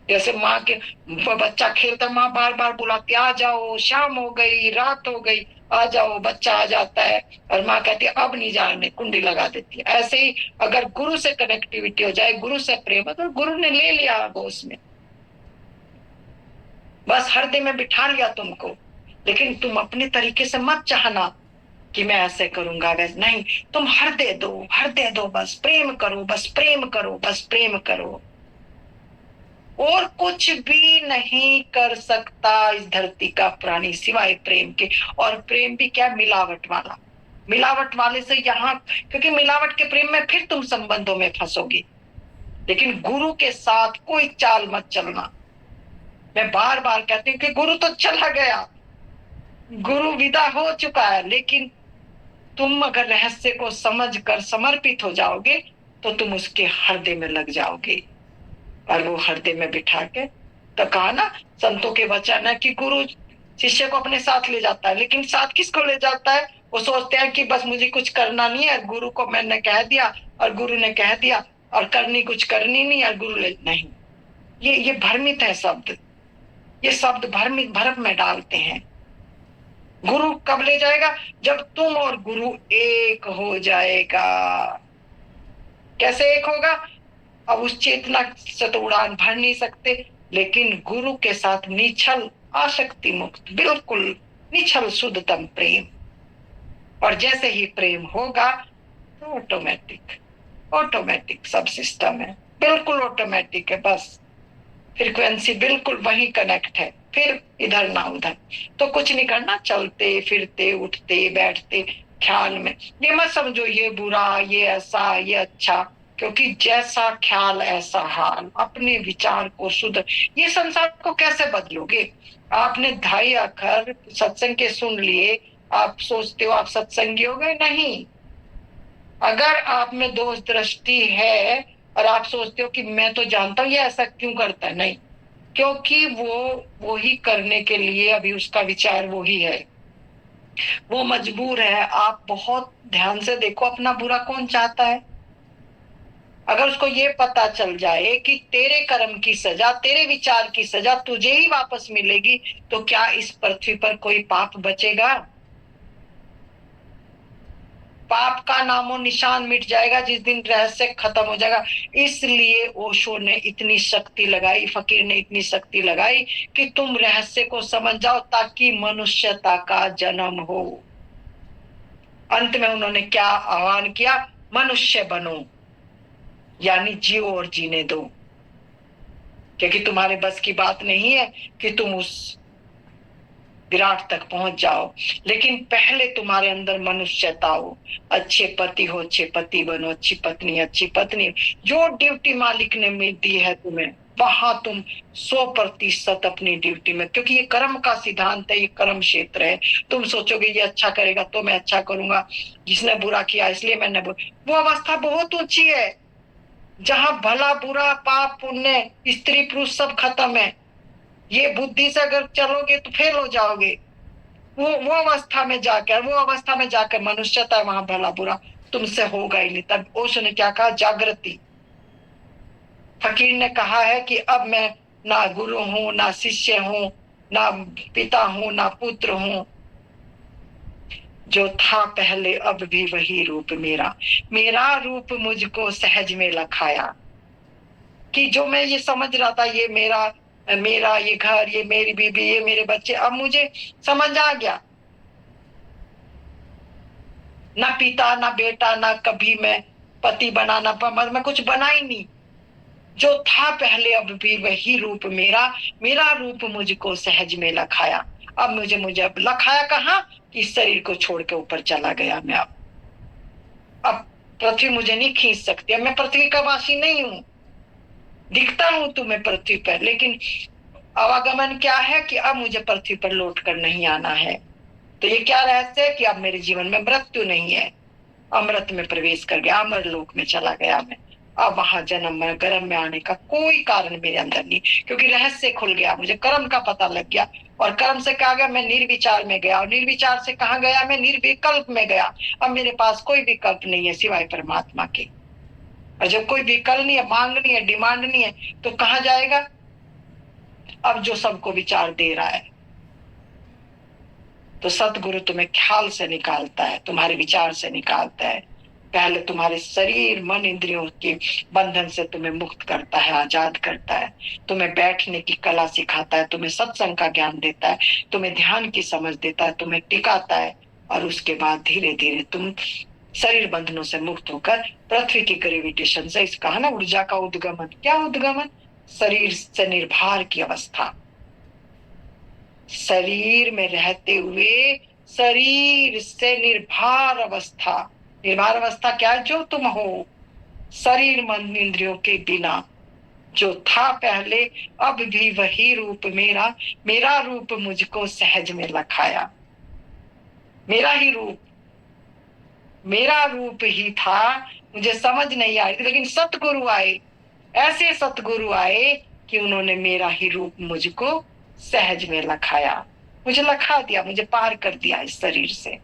जैसे माँ के बच्चा खेलता, माँ बार बार बुलाती आ जाओ, शाम हो गई, रात हो गई, आ जाओ, बच्चा आ जाता है और माँ कहती है अब नहीं जाने, कुंडी लगा देती है। ऐसे ही अगर गुरु से कनेक्टिविटी हो जाए, गुरु से प्रेम है, तो गुरु ने ले लिया गोश में, बस हृदय में बिठा लिया तुमको। लेकिन तुम अपने तरीके से मत चाहना कि मैं ऐसे करूंगा वैसे नहीं, तुम हृदय दो, बस प्रेम करो, बस प्रेम करो, बस प्रेम करो। और कुछ भी नहीं कर सकता इस धरती का प्राणी सिवाय प्रेम के। और प्रेम भी क्या, मिलावट वाला। मिलावट वाले से यहाँ, क्योंकि मिलावट के प्रेम में फिर तुम संबंधों में फंसोगे। लेकिन गुरु के साथ कोई चाल मत चलना। मैं बार बार कहती हूँ कि गुरु तो चला गया, गुरु विदा हो चुका है, लेकिन तुम अगर रहस्य को समझकर समर्पित हो जाओगे तो तुम उसके हृदय में लग जाओगे, और वो हृदय में बिठा के, तो कहा ना संतों के वचन है कि गुरु शिष्य को अपने साथ ले जाता है। लेकिन साथ किसको ले जाता है? वो सोचते हैं कि बस मुझे कुछ करना नहीं है, गुरु को मैंने कह दिया और गुरु ने कह दिया, और कुछ करनी नहीं, और गुरु ले नहीं। ये भ्रमित है शब्द, ये शब्द भ्रम में डालते हैं। गुरु कब ले जाएगा? जब तुम और गुरु एक हो जाएगा। कैसे एक होगा? अब उस चेतना से तो उड़ान भर नहीं सकते, लेकिन गुरु के साथ निछल आसक्ति मुक्त, बिल्कुल निछल शुद्धतम प्रेम। और जैसे ही प्रेम होगा तो ऑटोमेटिक सब सिस्टम है, बिल्कुल ऑटोमेटिक है। बस फ्रीक्वेंसी बिल्कुल वही कनेक्ट है, फिर इधर ना उधर। तो कुछ नहीं करना, चलते फिरते उठते बैठते ख्याल में। ये मत समझो ये बुरा, ये ऐसा, ये अच्छा, क्योंकि जैसा ख्याल ऐसा हाल। अपने विचार को शुद्ध, ये संसार को कैसे बदलोगे? आपने 2.5 अक्षर सत्संग के सुन लिए, आप सोचते हो आप सत्संगी हो गए? नहीं। अगर आप में दोष दृष्टि है और आप सोचते हो कि मैं तो जानता हूं ये ऐसा क्यों करता है, नहीं, क्योंकि वो ही करने के लिए अभी उसका विचार वो ही है, वो मजबूर है। आप बहुत ध्यान से देखो अपना बुरा कौन चाहता है। अगर उसको ये पता चल जाए कि तेरे कर्म की सजा, तेरे विचार की सजा तुझे ही वापस मिलेगी, तो क्या इस पृथ्वी पर कोई पाप बचेगा? पाप का नामो निशान मिट जाएगा जिस दिन रहस्य खत्म हो जाएगा। इसलिए ओशो ने इतनी शक्ति लगाई, फकीर ने इतनी शक्ति लगाई कि तुम रहस्य को समझ जाओ ताकि मनुष्यता का जन्म हो। अंत में उन्होंने क्या आह्वान किया? मनुष्य बनो, यानी जियो और जीने दो। क्योंकि तुम्हारे बस की बात नहीं है कि तुम उस विराट तक पहुंच जाओ, लेकिन पहले तुम्हारे अंदर मनुष्यता हो। अच्छे पति हो, अच्छे पति बनो, अच्छी पत्नी। जो ड्यूटी मालिक ने मिल दी है तुम्हें, वहां तुम 100% अपनी ड्यूटी में, क्योंकि ये कर्म का सिद्धांत है, ये कर्म क्षेत्र है। तुम सोचोगे ये अच्छा करेगा तो मैं अच्छा करूंगा, जिसने बुरा किया इसलिए मैंने वो अवस्था बहुत ऊंची है जहां भला बुरा पाप पुण्य स्त्री पुरुष सब खत्म है। ये बुद्धि से अगर चलोगे तो फेल हो जाओगे। वो अवस्था में जाकर मनुष्यता, वहां भला बुरा तुमसे होगा ही नहीं। तब ओशो ने क्या कहा? जागृति। फकीर ने कहा है कि अब मैं ना गुरु हूं, ना शिष्य हूं, ना पिता हूं, ना पुत्र हूं, जो था पहले अब भी वही रूप मेरा, मेरा रूप मुझको सहज में लखाया। कि जो मैं ये समझ रहा था ये मेरा ये घर, ये मेरी बीबी, ये मेरे बच्चे, अब मुझे समझ आ गया, ना पिता ना बेटा, ना कभी मैं पति बना, ना मैं कुछ बना ही नहीं, जो था पहले अब भी वही रूप मेरा, मेरा रूप मुझको सहज में लखाया। अब मुझे अब लखाया कहाँ, कि शरीर को छोड़ के ऊपर चला गया मैं। अब पृथ्वी मुझे नहीं खींच सकती, अब मैं पृथ्वी का वासी नहीं हूं, दिखता हूं तुम्हें पृथ्वी पर, लेकिन आवागमन क्या है कि अब मुझे पृथ्वी पर लौट कर नहीं आना है। तो ये क्या रहस्य है कि अब मेरे जीवन में मृत्यु नहीं है, अमृत में प्रवेश कर गया, अमर लोक में चला गया मैं। अब वहां जन्म में गर्भ में आने का कोई कारण मेरे अंदर नहीं, क्योंकि रहस्य खुल गया, मुझे कर्म का पता लग गया, और कर्म से कहा गया मैं निर्विचार में गया, और निर्विचार से कहा गया मैं निर्विकल्प में गया। अब मेरे पास कोई विकल्प नहीं है सिवाय परमात्मा के, और जब कोई विकल्प नहीं है, मांग नहीं है, डिमांड नहीं है, तो कहाँ जाएगा। अब जो सबको विचार दे रहा है, तो सतगुरु तुम्हें ख्याल से निकालता है, तुम्हारे विचार से निकालता है। पहले तुम्हारे शरीर मन इंद्रियों के बंधन से तुम्हें मुक्त करता है, आजाद करता है, तुम्हें बैठने की कला सिखाता है, तुम्हें सत्संग का ज्ञान देता है, तुम्हें ध्यान की समझ देता है, तुम्हें टिकाता है, और उसके बाद धीरे धीरे तुम शरीर बंधनों से मुक्त होकर पृथ्वी की ग्रेविटेशन से, इस कहा ना ऊर्जा का उद्गमन, क्या उद्गमन, शरीर से निर्भर की अवस्था, शरीर में रहते हुए शरीर से निर्भर अवस्था। निर्भर अवस्था क्या है, जो तुम हो शरीर मन इंद्रियों के बिना, जो था पहले अब भी वही रूप मेरा, मेरा रूप मुझको सहज में लखाया। मेरा ही रूप, मेरा रूप ही था, मुझे समझ नहीं आई थी, लेकिन सतगुरु आए, ऐसे सतगुरु आए कि उन्होंने मेरा ही रूप मुझको सहज में लखाया, मुझे लखा दिया, मुझे पार कर दिया इस शरीर से।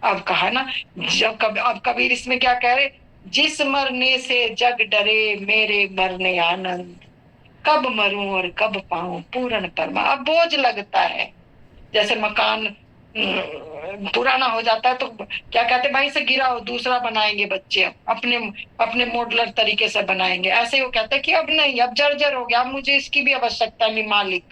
अब कहा ना, अब कबीर इसमें क्या कह रहे, जिस मरने से जग डरे मेरे मरने आनंद, कब मरूं और कब पाऊं पूर्ण परमा। अब बोझ लगता है, जैसे मकान पुराना हो जाता है तो क्या कहते भाई से गिराओ दूसरा बनाएंगे बच्चे, अपने अपने मॉडलर तरीके से बनाएंगे, ऐसे वो कहते हैं कि अब नहीं, अब जर्जर हो गया, अब मुझे इसकी भी आवश्यकता नहीं मालिक,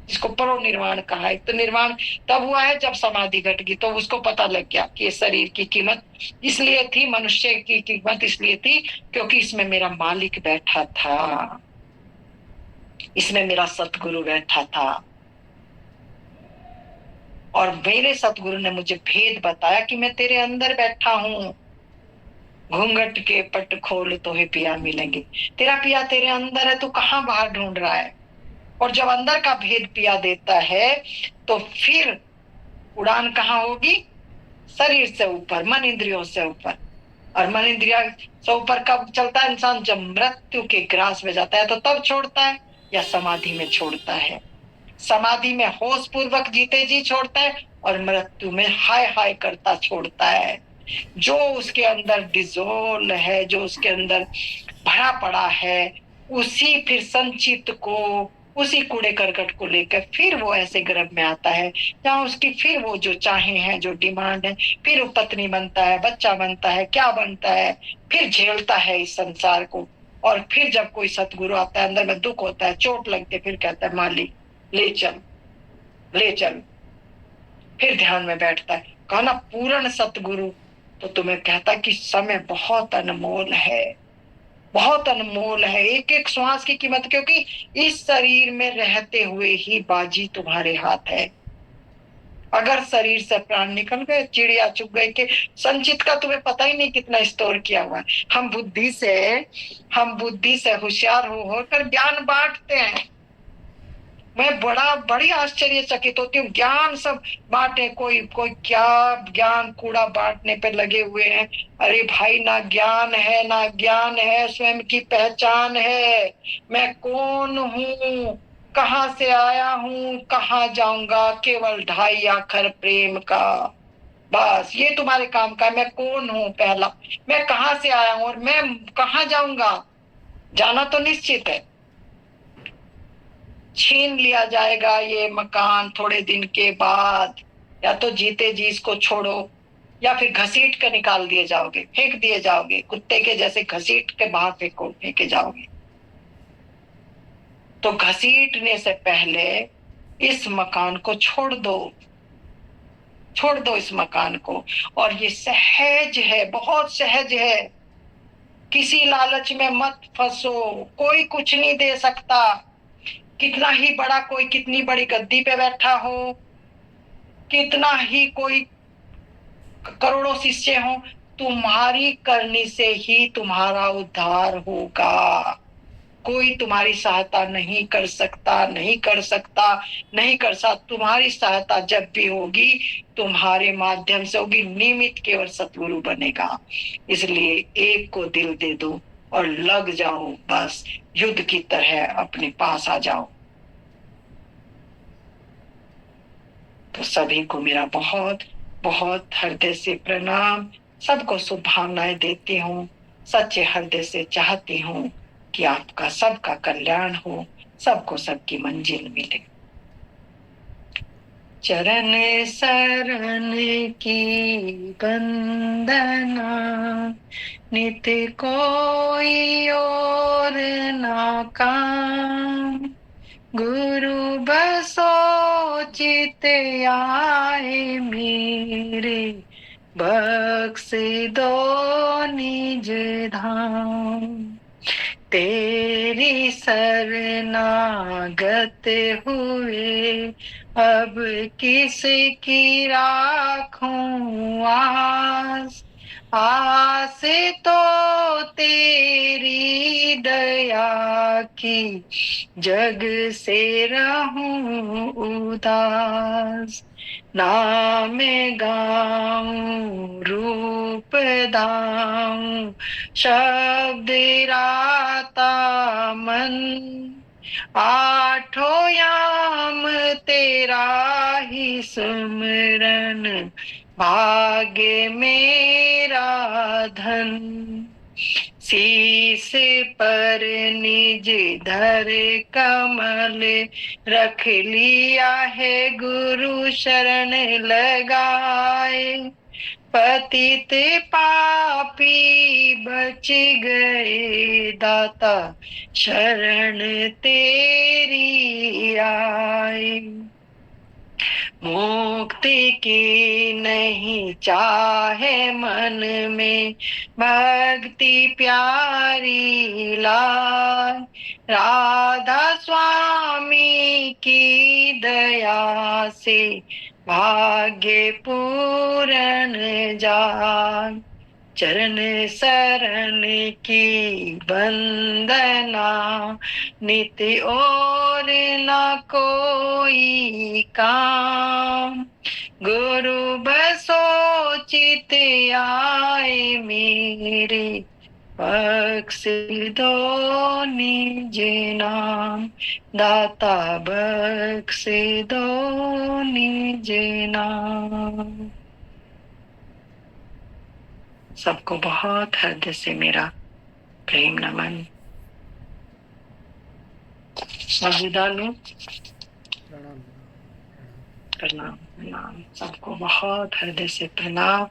इसको परो निर्वाण कहा है। तो निर्वाण तब हुआ है जब समाधि घट गई, तो उसको पता लग गया कि ये शरीर की कीमत इसलिए थी, मनुष्य की कीमत इसलिए थी क्योंकि इसमें मेरा मालिक बैठा था, इसमें मेरा सतगुरु बैठा था, और मेरे सतगुरु ने मुझे भेद बताया कि मैं तेरे अंदर बैठा हूं, घूंघट के पट खोल तो ही पिया मिलेंगे, तेरा पिया तेरे अंदर है, तू कहाँ बाहर ढूंढ रहा है। और जब अंदर का भेद पिया देता है तो फिर उड़ान कहाँ होगी, शरीर से ऊपर, मन इंद्रियों से ऊपर। और मन इंद्रिया से ऊपर कब चलता है इंसान, जब मृत्यु के ग्रास में जाता है तो तब छोड़ता है, या समाधि में छोड़ता है। समाधि में होश पूर्वक जीते जी छोड़ता है, और मृत्यु में हाय हाय करता छोड़ता है। जो उसके अंदर डिजोल है, जो उसके अंदर भरा पड़ा है, उसी फिर संचित को, उसी कूड़े करकट को लेकर फिर वो ऐसे गर्भ में आता है जहाँ उसकी फिर वो जो चाहे हैं, जो डिमांड है, फिर वो पत्नी बनता है, बच्चा बनता है, क्या बनता है, फिर झेलता है इस संसार को। और फिर जब कोई सतगुरु आता है, अंदर में दुख होता है, चोट लगती है, फिर कहता है मालिक ले चल, ले चल, फिर ध्यान में बैठता है। कहा ना पूर्ण सतगुरु तो तुम्हें कहता कि समय बहुत अनमोल है, बहुत अनमोल है, एक एक श्वास की कीमत, क्योंकि इस शरीर में रहते हुए ही बाजी तुम्हारे हाथ है। अगर शरीर से प्राण निकल गए, चिड़िया चुग गई, के संचित का तुम्हें पता ही नहीं कितना स्टोर किया हुआ है। हम बुद्धि से होशियार होकर ज्ञान बांटते हैं। मैं बड़ी आश्चर्यचकित होती हूँ, ज्ञान सब बांटे, कोई क्या ज्ञान कूड़ा बांटने पे लगे हुए हैं। अरे भाई, ना ज्ञान है ना ज्ञान है, स्वयं की पहचान है, मैं कौन हूँ, कहाँ से आया हूँ, कहाँ जाऊंगा, केवल 2.5 अक्षर प्रेम का, बस ये तुम्हारे काम का है। मैं कौन हूँ, पहला मैं कहाँ से आया हूँ और मैं कहाँ जाऊंगा, जाना तो निश्चित है, छीन लिया जाएगा ये मकान थोड़े दिन के बाद, या तो जीते जी इसको छोड़ो या फिर घसीट कर निकाल दिए जाओगे, फेंक दिए जाओगे, कुत्ते के जैसे घसीट के बाहर फेंके जाओगे। तो घसीटने से पहले इस मकान को छोड़ दो इस मकान को। और ये सहज है, बहुत सहज है, किसी लालच में मत फंसो, कोई कुछ नहीं दे सकता। कितना ही बड़ा कोई कितनी बड़ी गद्दी पे बैठा हो, कितना ही कोई करोड़ों शिष्य हो, तुम्हारी करनी से ही तुम्हारा उद्धार होगा। कोई तुम्हारी सहायता नहीं कर सकता। तुम्हारी सहायता जब भी होगी तुम्हारे माध्यम से होगी, निमित्त केवल सतगुरु बनेगा। इसलिए एक को दिल दे दो और लग जाओ, बस युद्ध की तरह अपने पास आ जाओ। तो सभी को मेरा बहुत बहुत हृदय से प्रणाम, सबको शुभकामनाएं देती हूँ, सच्चे हृदय से चाहती हूँ कि आपका सबका कल्याण हो, सबको सबकी मंजिल मिले। चरण शरण की वंदना, नित कोई और ना काम, गुरु बसो चित आए मेरे, बख्श दो निज धाम। तेरी शरणागत हुए अब किसकी राखूं आस, आस तो तेरी दया की, जग से रहूं उदास। नाम गाऊं रूप दाऊं, शब्द राता मन, आठों याम तेरा ही सुमरन, भाग्य मेरा धन। शीस पर निज धर कमल रख लिया है, गुरु शरण लगाए, पतित पापी बच गए, दाता शरण तेरी आए। मुक्ति की नहीं चाहे मन में, भक्ति प्यारी लाए, राधा स्वामी की दया से भाग्य पूरन जाए। चरण शरण की वंदना, नित और न कोई काम, गुरु बसो चित आए मेरे, बख्श दो निज नाम, दाता बख्श दो निज नाम। सबको बहुत हृदय से मेरा प्रेम नमन। विदा लूं? प्रणाम प्रणाम, सबको बहुत हृदय से प्रणाम।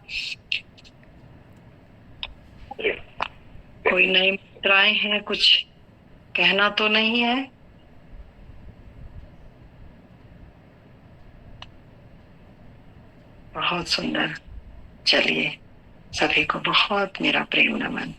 कोई नए मित्राएं हैं, कुछ कहना तो नहीं है? बहुत सुंदर। चलिए, सभी को बहुत मेरा प्रेम नमन।